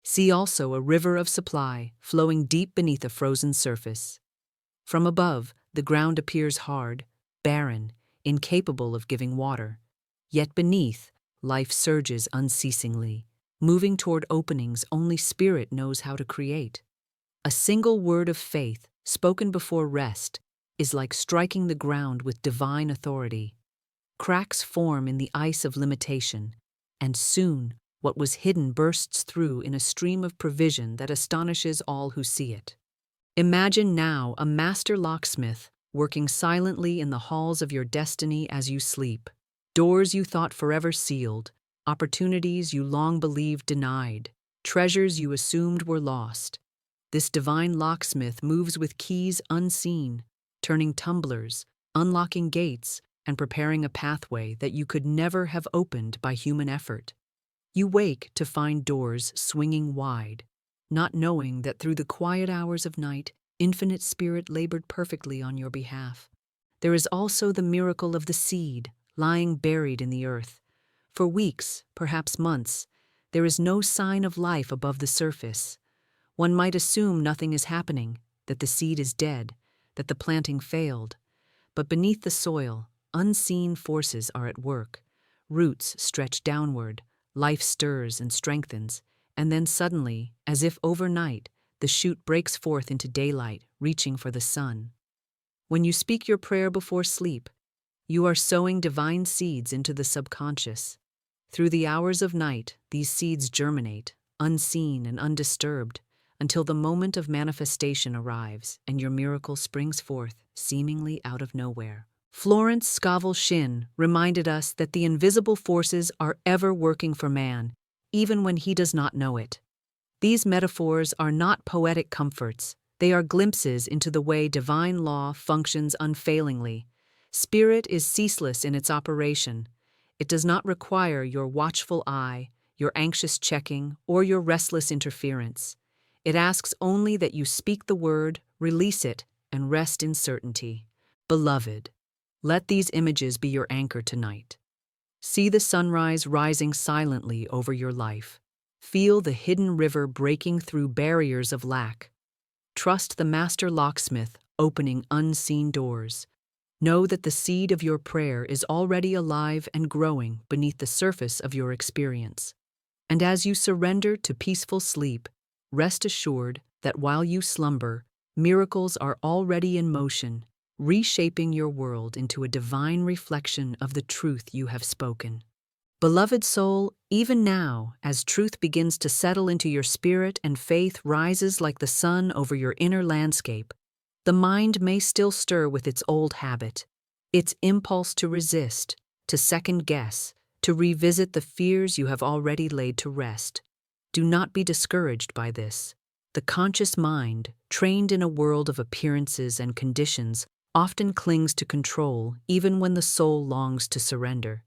See also a river of supply flowing deep beneath a frozen surface. From above, the ground appears hard, barren, incapable of giving water. Yet beneath, life surges unceasingly, moving toward openings only Spirit knows how to create. A single word of faith, spoken before rest, is like striking the ground with divine authority. Cracks form in the ice of limitation, and soon what was hidden bursts through in a stream of provision that astonishes all who see it. Imagine now a master locksmith working silently in the halls of your destiny as you sleep. Doors you thought forever sealed, opportunities you long believed denied, treasures you assumed were lost. This divine locksmith moves with keys unseen, turning tumblers, unlocking gates, and preparing a pathway that you could never have opened by human effort. You wake to find doors swinging wide, not knowing that through the quiet hours of night, infinite Spirit labored perfectly on your behalf. There is also the miracle of the seed, lying buried in the earth. For weeks, perhaps months, there is no sign of life above the surface. One might assume nothing is happening, that the seed is dead, that the planting failed. But beneath the soil, unseen forces are at work. Roots stretch downward, life stirs and strengthens, and then suddenly, as if overnight, the shoot breaks forth into daylight, reaching for the sun. When you speak your prayer before sleep, you are sowing divine seeds into the subconscious. Through the hours of night, these seeds germinate, unseen and undisturbed, until the moment of manifestation arrives and your miracle springs forth, seemingly out of nowhere. Florence Scovel Shinn reminded us that the invisible forces are ever working for man, even when he does not know it. These metaphors are not poetic comforts. They are glimpses into the way divine law functions unfailingly. Spirit is ceaseless in its operation. It does not require your watchful eye, your anxious checking, or your restless interference. It asks only that you speak the word, release it, and rest in certainty. Beloved, let these images be your anchor tonight. See the sunrise rising silently over your life. Feel the hidden river breaking through barriers of lack. Trust the master locksmith opening unseen doors. Know that the seed of your prayer is already alive and growing beneath the surface of your experience. And as you surrender to peaceful sleep, rest assured that while you slumber, miracles are already in motion, reshaping your world into a divine reflection of the truth you have spoken. Beloved soul, even now, as truth begins to settle into your spirit and faith rises like the sun over your inner landscape, the mind may still stir with its old habit, its impulse to resist, to second-guess, to revisit the fears you have already laid to rest. Do not be discouraged by this. The conscious mind, trained in a world of appearances and conditions, often clings to control even when the soul longs to surrender.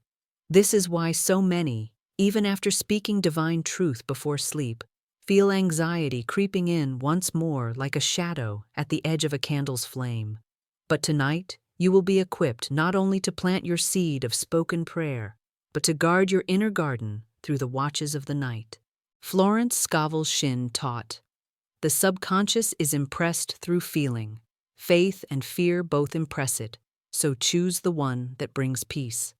This is why so many, even after speaking divine truth before sleep, feel anxiety creeping in once more like a shadow at the edge of a candle's flame. But tonight, you will be equipped not only to plant your seed of spoken prayer, but to guard your inner garden through the watches of the night. Florence Scovel Shinn taught, "The subconscious is impressed through feeling. Faith and fear both impress it, so choose the one that brings peace."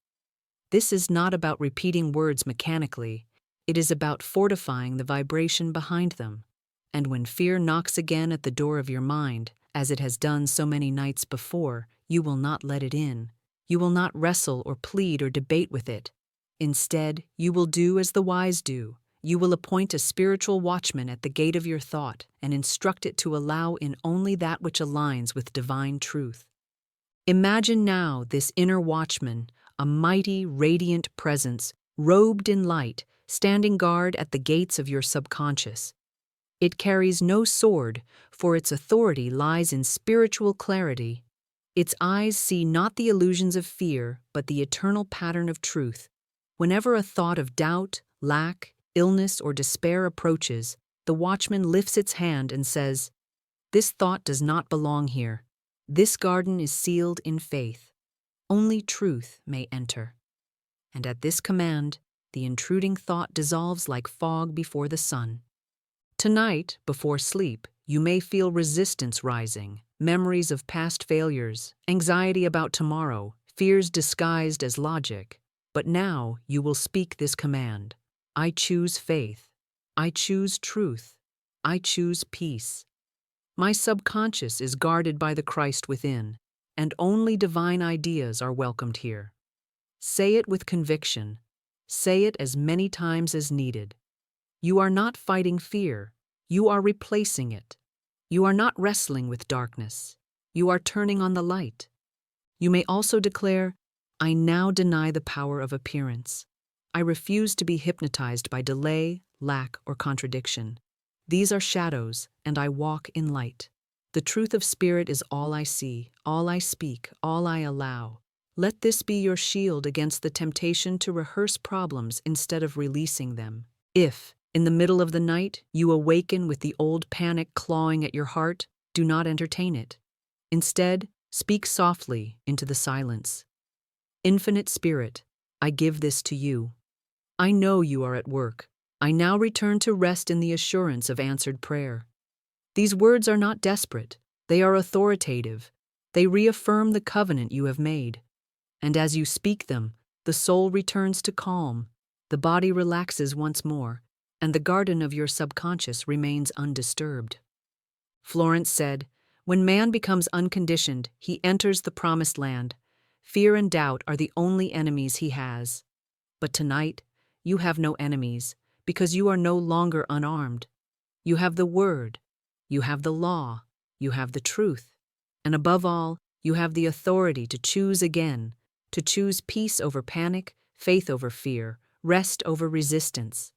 This is not about repeating words mechanically. It is about fortifying the vibration behind them. And when fear knocks again at the door of your mind, as it has done so many nights before, you will not let it in. You will not wrestle or plead or debate with it. Instead, you will do as the wise do, You will appoint a spiritual watchman at the gate of your thought and instruct it to allow in only that which aligns with divine truth. Imagine now this inner watchman, a mighty, radiant presence, robed in light, standing guard at the gates of your subconscious. It carries no sword, for its authority lies in spiritual clarity. Its eyes see not the illusions of fear, but the eternal pattern of truth. Whenever a thought of doubt, lack, illness, or despair approaches, the watchman lifts its hand and says, "This thought does not belong here. This garden is sealed in faith. Only truth may enter." And at this command, the intruding thought dissolves like fog before the sun. Tonight, before sleep, you may feel resistance rising, memories of past failures, anxiety about tomorrow, fears disguised as logic. But now you will speak this command: I choose faith. I choose truth. I choose peace. My subconscious is guarded by the Christ within, and only divine ideas are welcomed here. Say it with conviction. Say it as many times as needed. You are not fighting fear. You are replacing it. You are not wrestling with darkness. You are turning on the light. You may also declare, I now deny the power of appearance. I refuse to be hypnotized by delay, lack, or contradiction. These are shadows, and I walk in light. The truth of spirit is all I see, all I speak, all I allow. Let this be your shield against the temptation to rehearse problems instead of releasing them. If, in the middle of the night, you awaken with the old panic clawing at your heart, do not entertain it. Instead, speak softly into the silence. Infinite Spirit, I give this to you. I know you are at work. I now return to rest in the assurance of answered prayer. These words are not desperate. They are authoritative. They reaffirm the covenant you have made. And as you speak them, the soul returns to calm, the body relaxes once more, and the garden of your subconscious remains undisturbed. Florence said, when man becomes unconditioned, he enters the promised land. Fear and doubt are the only enemies he has. But tonight, you have no enemies, because you are no longer unarmed. You have the Word, you have the law, you have the truth, and above all, you have the authority to choose again, to choose peace over panic, faith over fear, rest over resistance.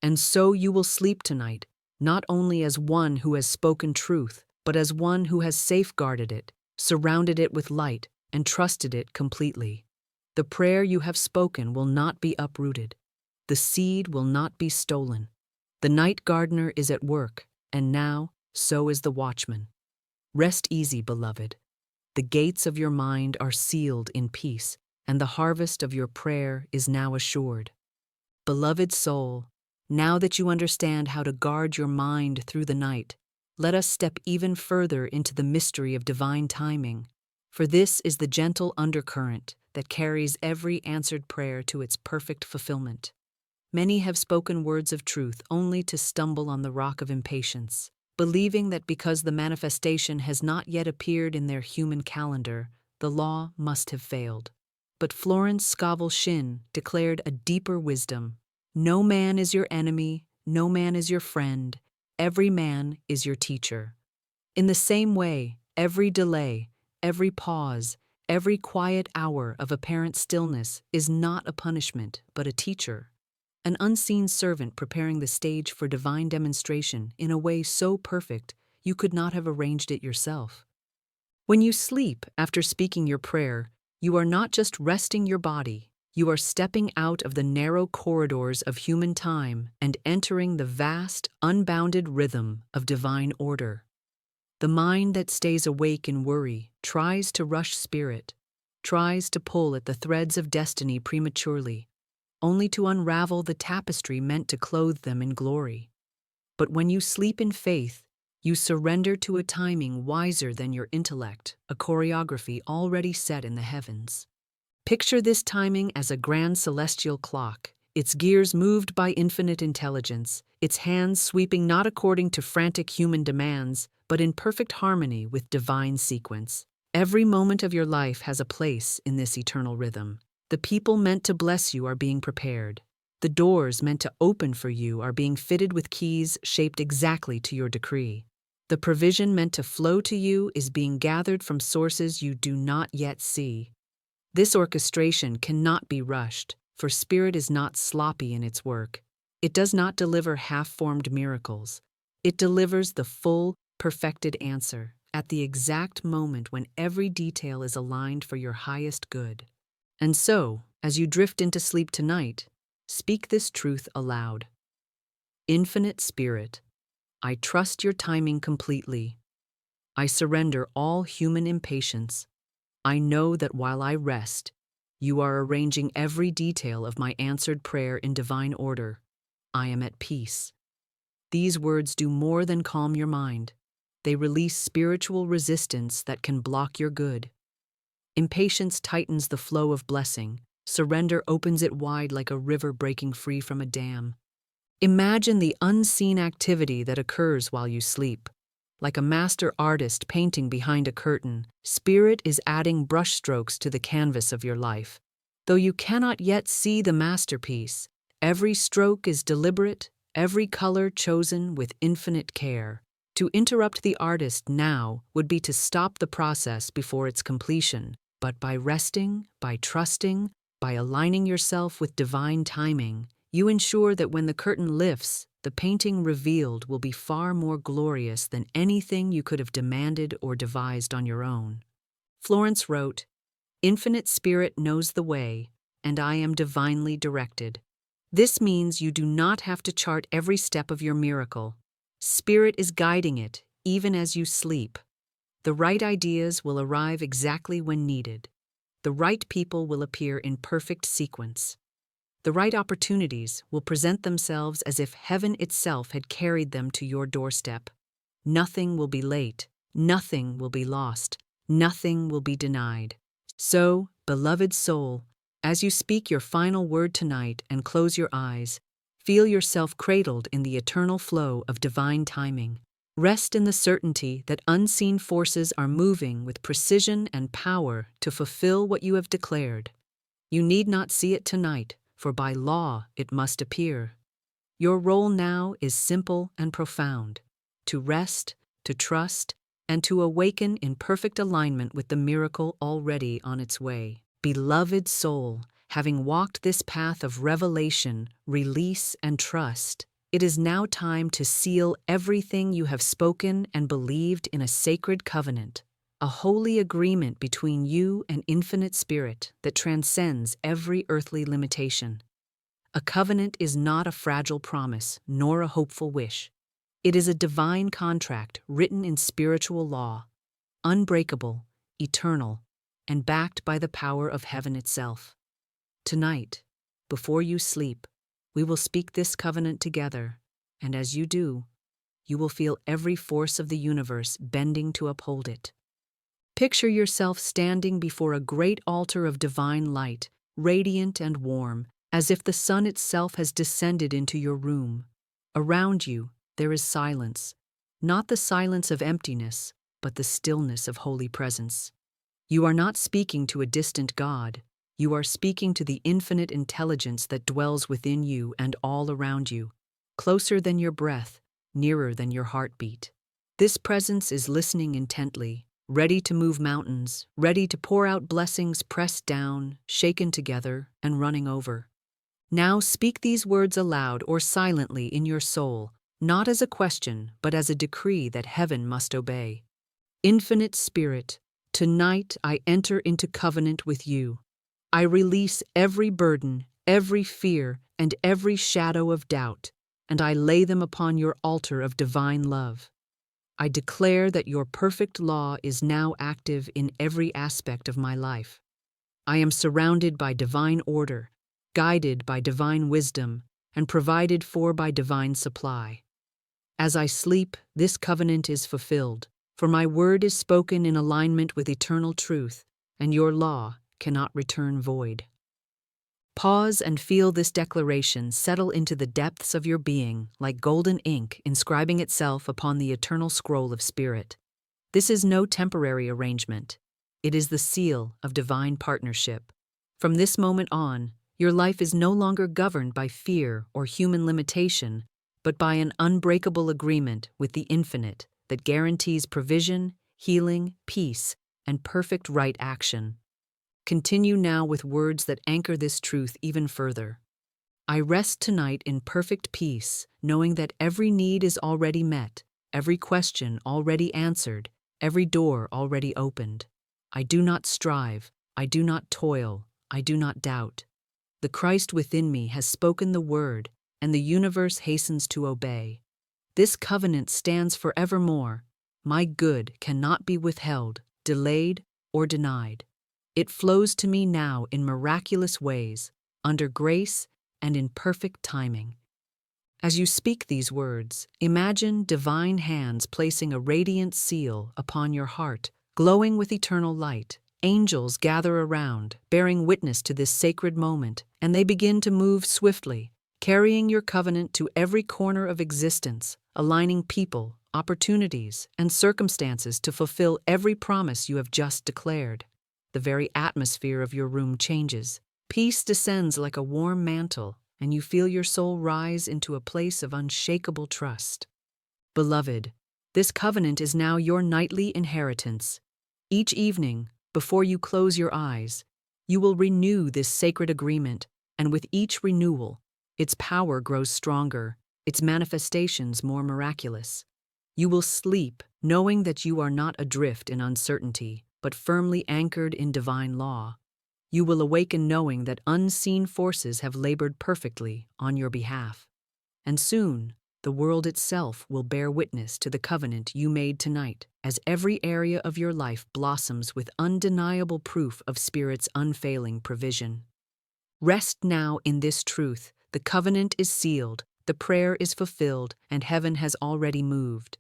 And so you will sleep tonight, not only as one who has spoken truth, but as one who has safeguarded it, surrounded it with light, and trusted it completely. The prayer you have spoken will not be uprooted. The seed will not be stolen. The night gardener is at work, and now so is the watchman. Rest easy, beloved. The gates of your mind are sealed in peace, and the harvest of your prayer is now assured. Beloved soul, now that you understand how to guard your mind through the night, let us step even further into the mystery of divine timing. For this is the gentle undercurrent that carries every answered prayer to its perfect fulfillment. Many have spoken words of truth only to stumble on the rock of impatience, believing that because the manifestation has not yet appeared in their human calendar, the law must have failed. But Florence Scovel Shinn declared a deeper wisdom. No man is your enemy, no man is your friend, every man is your teacher. In the same way, every delay, every pause, every quiet hour of apparent stillness is not a punishment, but a teacher. An unseen servant preparing the stage for divine demonstration in a way so perfect you could not have arranged it yourself. When you sleep after speaking your prayer, you are not just resting your body, you are stepping out of the narrow corridors of human time and entering the vast, unbounded rhythm of divine order. The mind that stays awake in worry tries to rush spirit, tries to pull at the threads of destiny prematurely, only to unravel the tapestry meant to clothe them in glory. But when you sleep in faith, you surrender to a timing wiser than your intellect, a choreography already set in the heavens. Picture this timing as a grand celestial clock, its gears moved by infinite intelligence, its hands sweeping not according to frantic human demands, but in perfect harmony with divine sequence. Every moment of your life has a place in this eternal rhythm. The people meant to bless you are being prepared. The doors meant to open for you are being fitted with keys shaped exactly to your decree. The provision meant to flow to you is being gathered from sources you do not yet see. This orchestration cannot be rushed, for Spirit is not sloppy in its work. It does not deliver half-formed miracles. It delivers the full, perfected answer at the exact moment when every detail is aligned for your highest good. And so, as you drift into sleep tonight, speak this truth aloud. Infinite Spirit, I trust your timing completely. I surrender all human impatience. I know that while I rest, you are arranging every detail of my answered prayer in divine order. I am at peace. These words do more than calm your mind. They release spiritual resistance that can block your good. Impatience tightens the flow of blessing. Surrender opens it wide like a river breaking free from a dam. Imagine the unseen activity that occurs while you sleep. Like a master artist painting behind a curtain, Spirit is adding brushstrokes to the canvas of your life. Though you cannot yet see the masterpiece, every stroke is deliberate, every color chosen with infinite care. To interrupt the artist now would be to stop the process before its completion, but by resting, by trusting, by aligning yourself with divine timing, you ensure that when the curtain lifts, the painting revealed will be far more glorious than anything you could have demanded or devised on your own. Florence wrote, "Infinite Spirit knows the way, and I am divinely directed." This means you do not have to chart every step of your miracle. Spirit is guiding it, even as you sleep. The right ideas will arrive exactly when needed. The right people will appear in perfect sequence. The right opportunities will present themselves as if heaven itself had carried them to your doorstep. Nothing will be late, nothing will be lost, nothing will be denied. So, beloved soul, as you speak your final word tonight and close your eyes, feel yourself cradled in the eternal flow of divine timing. Rest in the certainty that unseen forces are moving with precision and power to fulfill what you have declared. You need not see it tonight, for by law it must appear. Your role now is simple and profound: to rest, to trust, and to awaken in perfect alignment with the miracle already on its way. Beloved soul, having walked this path of revelation, release, and trust, it is now time to seal everything you have spoken and believed in a sacred covenant, a holy agreement between you and Infinite Spirit that transcends every earthly limitation. A covenant is not a fragile promise, nor a hopeful wish. It is a divine contract written in spiritual law, unbreakable, eternal, and backed by the power of heaven itself. Tonight, before you sleep, we will speak this covenant together, and as you do, you will feel every force of the universe bending to uphold it. Picture yourself standing before a great altar of divine light, radiant and warm, as if the sun itself has descended into your room. Around you, there is silence, not the silence of emptiness, but the stillness of holy presence. You are not speaking to a distant God. You are speaking to the infinite intelligence that dwells within you and all around you, closer than your breath, nearer than your heartbeat. This presence is listening intently, ready to move mountains, ready to pour out blessings pressed down, shaken together, and running over. Now speak these words aloud or silently in your soul, not as a question, but as a decree that heaven must obey. Infinite Spirit, tonight I enter into covenant with you. I release every burden, every fear, and every shadow of doubt, and I lay them upon your altar of divine love. I declare that your perfect law is now active in every aspect of my life. I am surrounded by divine order, guided by divine wisdom, and provided for by divine supply. As I sleep, this covenant is fulfilled, for my word is spoken in alignment with eternal truth, and your law cannot return void. Pause and feel this declaration settle into the depths of your being like golden ink inscribing itself upon the eternal scroll of spirit. This is no temporary arrangement. It is the seal of divine partnership. From this moment on, Your life is no longer governed by fear or human limitation, but by an unbreakable agreement with the infinite that guarantees provision, healing, peace, and perfect right action. Continue now with words that anchor this truth even further. I rest tonight in perfect peace, knowing that every need is already met, every question already answered, every door already opened. I do not strive, I do not toil, I do not doubt. The Christ within me has spoken the word, and the universe hastens to obey. This covenant stands forevermore. My good cannot be withheld, delayed, or denied. It flows to me now in miraculous ways, under grace and in perfect timing. As you speak these words, imagine divine hands placing a radiant seal upon your heart, glowing with eternal light. Angels gather around, bearing witness to this sacred moment, and they begin to move swiftly, carrying your covenant to every corner of existence, aligning people, opportunities, and circumstances to fulfill every promise you have just declared. The very atmosphere of your room changes. Peace descends like a warm mantle, and you feel your soul rise into a place of unshakable trust. Beloved, this covenant is now your nightly inheritance. Each evening, before you close your eyes, you will renew this sacred agreement, and with each renewal, its power grows stronger, its manifestations more miraculous. You will sleep knowing that you are not adrift in uncertainty, but firmly anchored in divine law. You will awaken knowing that unseen forces have labored perfectly on your behalf. And soon, the world itself will bear witness to the covenant you made tonight, as every area of your life blossoms with undeniable proof of Spirit's unfailing provision. Rest now in this truth. The covenant is sealed, the prayer is fulfilled, and heaven has already moved.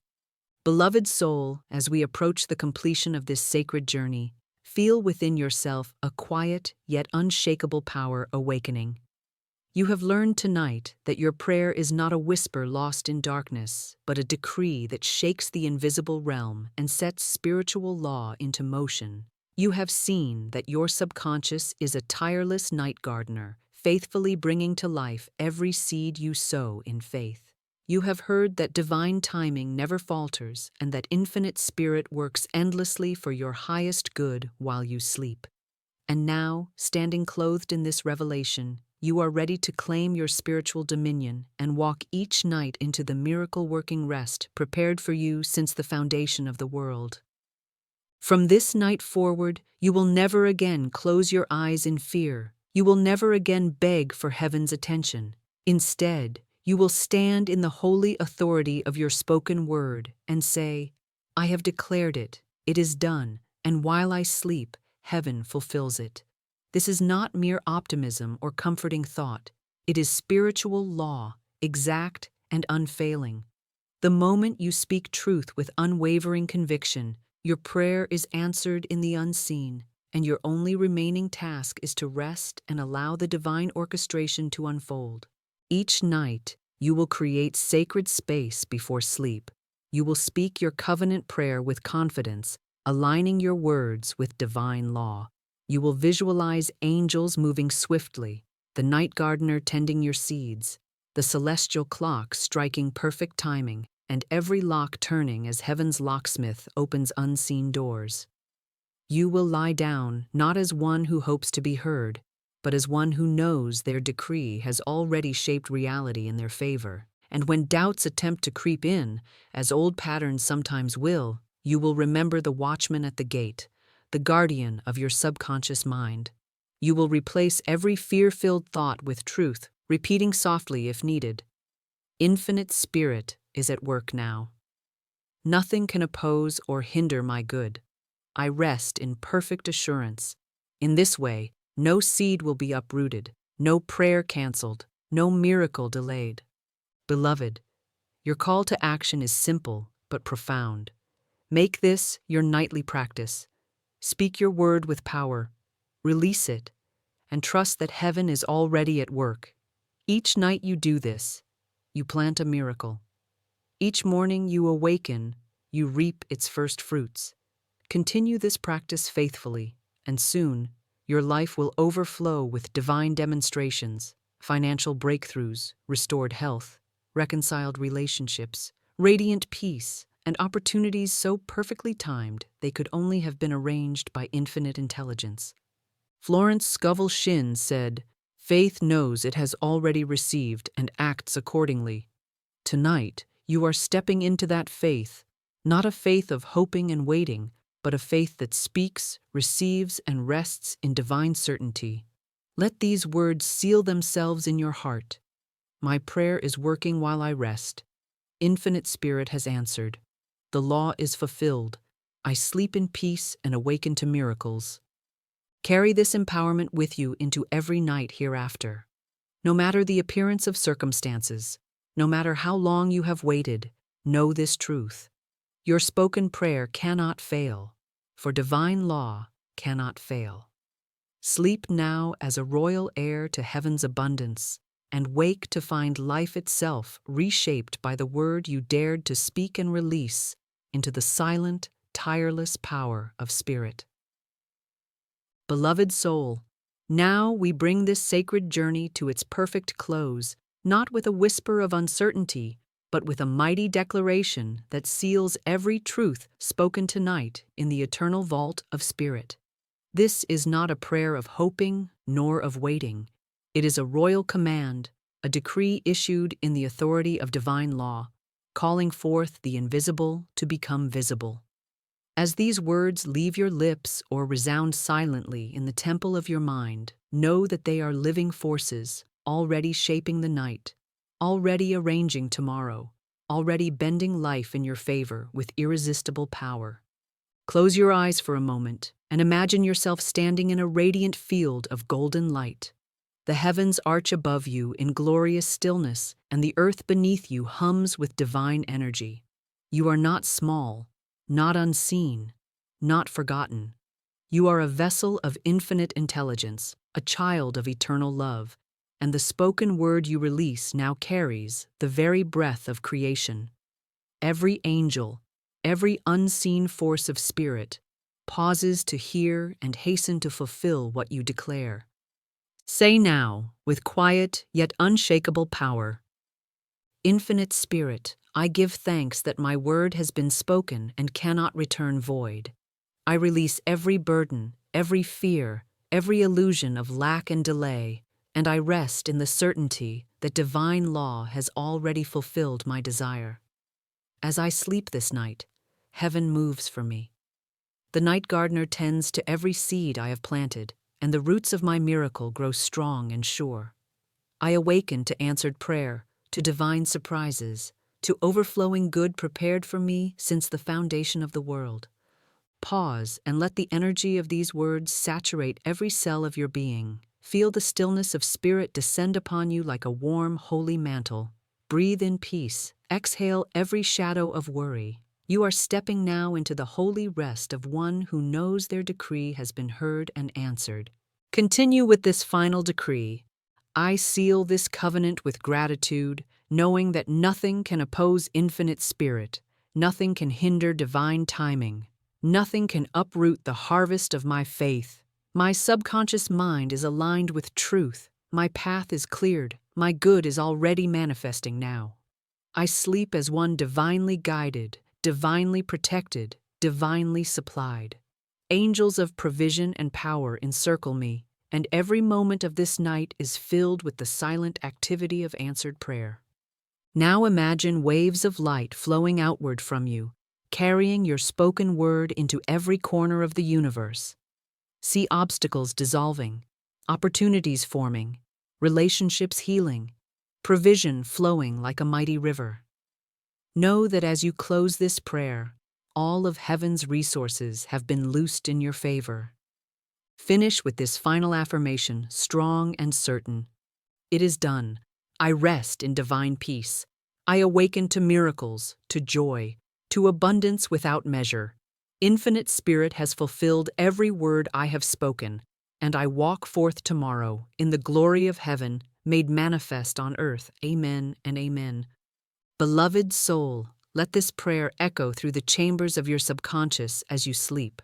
Beloved soul, as we approach the completion of this sacred journey, feel within yourself a quiet yet unshakable power awakening. You have learned tonight that your prayer is not a whisper lost in darkness, but a decree that shakes the invisible realm and sets spiritual law into motion. You have seen that your subconscious is a tireless night gardener, faithfully bringing to life every seed you sow in faith. You have heard that divine timing never falters and that infinite spirit works endlessly for your highest good while you sleep. And now, standing clothed in this revelation, you are ready to claim your spiritual dominion and walk each night into the miracle-working rest prepared for you since the foundation of the world. From this night forward, you will never again close your eyes in fear. You will never again beg for heaven's attention. Instead, you will stand in the holy authority of your spoken word and say, I have declared it, it is done, and while I sleep, heaven fulfills it. This is not mere optimism or comforting thought. It is spiritual law, exact and unfailing. The moment you speak truth with unwavering conviction, your prayer is answered in the unseen, and your only remaining task is to rest and allow the divine orchestration to unfold. Each night, you will create sacred space before sleep. You will speak your covenant prayer with confidence, aligning your words with divine law. You will visualize angels moving swiftly, the night gardener tending your seeds, the celestial clock striking perfect timing, and every lock turning as heaven's locksmith opens unseen doors. You will lie down not as one who hopes to be heard, but as one who knows their decree has already shaped reality in their favor. And when doubts attempt to creep in, as old patterns sometimes will, you will remember the watchman at the gate, the guardian of your subconscious mind. You will replace every fear-filled thought with truth, repeating softly if needed. Infinite Spirit is at work now. Nothing can oppose or hinder my good. I rest in perfect assurance. In this way, no seed will be uprooted, no prayer canceled, no miracle delayed. Beloved, your call to action is simple but profound. Make this your nightly practice. Speak your word with power, release it, and trust that heaven is already at work. Each night you do this, you plant a miracle. Each morning you awaken, you reap its first fruits. Continue this practice faithfully, and soon Your life will overflow with divine demonstrations, financial breakthroughs, restored health, reconciled relationships, radiant peace, and opportunities so perfectly timed they could only have been arranged by infinite intelligence. Florence Scovel Shinn said, "Faith knows it has already received and acts accordingly." Tonight, you are stepping into that faith, not a faith of hoping and waiting, but a faith that speaks, receives, and rests in divine certainty. Let these words seal themselves in your heart. My prayer is working while I rest. Infinite Spirit has answered. The law is fulfilled. I sleep in peace and awaken to miracles. Carry this empowerment with you into every night hereafter. No matter the appearance of circumstances, no matter how long you have waited, know this truth. Your spoken prayer cannot fail, for divine law cannot fail. Sleep now as a royal heir to heaven's abundance, and wake to find life itself reshaped by the word you dared to speak and release into the silent, tireless power of Spirit. Beloved soul, now we bring this sacred journey to its perfect close, not with a whisper of uncertainty, but with a mighty declaration that seals every truth spoken tonight in the eternal vault of Spirit. This is not a prayer of hoping nor of waiting. It is a royal command, a decree issued in the authority of divine law, calling forth the invisible to become visible. As these words leave your lips or resound silently in the temple of your mind, know that they are living forces, already shaping the night, already arranging tomorrow, already bending life in your favor with irresistible power. Close your eyes for a moment and imagine yourself standing in a radiant field of golden light. The heavens arch above you in glorious stillness, and the earth beneath you hums with divine energy. You are not small, not unseen, not forgotten. You are a vessel of infinite intelligence, a child of eternal love, and the spoken word you release now carries the very breath of creation. Every angel, every unseen force of spirit, pauses to hear and hasten to fulfill what you declare. Say now, with quiet yet unshakable power, "Infinite Spirit, I give thanks that my word has been spoken and cannot return void. I release every burden, every fear, every illusion of lack and delay, and I rest in the certainty that divine law has already fulfilled my desire. As I sleep this night, heaven moves for me. The night gardener tends to every seed I have planted, and the roots of my miracle grow strong and sure. I awaken to answered prayer, to divine surprises, to overflowing good prepared for me since the foundation of the world. Pause and let the energy of these words saturate every cell of your being. Feel the stillness of spirit descend upon you like a warm, holy mantle. Breathe in peace. Exhale every shadow of worry. You are stepping now into the holy rest of one who knows their decree has been heard and answered. Continue with this final decree. I seal this covenant with gratitude, knowing that nothing can oppose infinite spirit, nothing can hinder divine timing, nothing can uproot the harvest of my faith. My subconscious mind is aligned with truth, my path is cleared, my good is already manifesting now. I sleep as one divinely guided, divinely protected, divinely supplied. Angels of provision and power encircle me, and every moment of this night is filled with the silent activity of answered prayer. Now imagine waves of light flowing outward from you, carrying your spoken word into every corner of the universe. See obstacles dissolving, opportunities forming, relationships healing, provision flowing like a mighty river. Know that as you close this prayer, all of heaven's resources have been loosed in your favor. Finish with this final affirmation, strong and certain. It is done. I rest in divine peace. I awaken to miracles, to joy, to abundance without measure. Infinite Spirit has fulfilled every word I have spoken, and I walk forth tomorrow in the glory of heaven, made manifest on earth. Amen and amen. Beloved soul, let this prayer echo through the chambers of your subconscious as you sleep.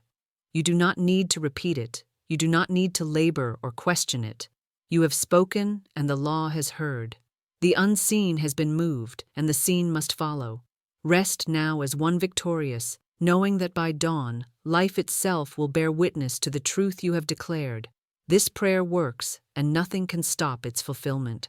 You do not need to repeat it. You do not need to labor or question it. You have spoken, and the law has heard. The unseen has been moved, and the seen must follow. Rest now as one victorious, knowing that by dawn, life itself will bear witness to the truth you have declared. This prayer works, and nothing can stop its fulfillment.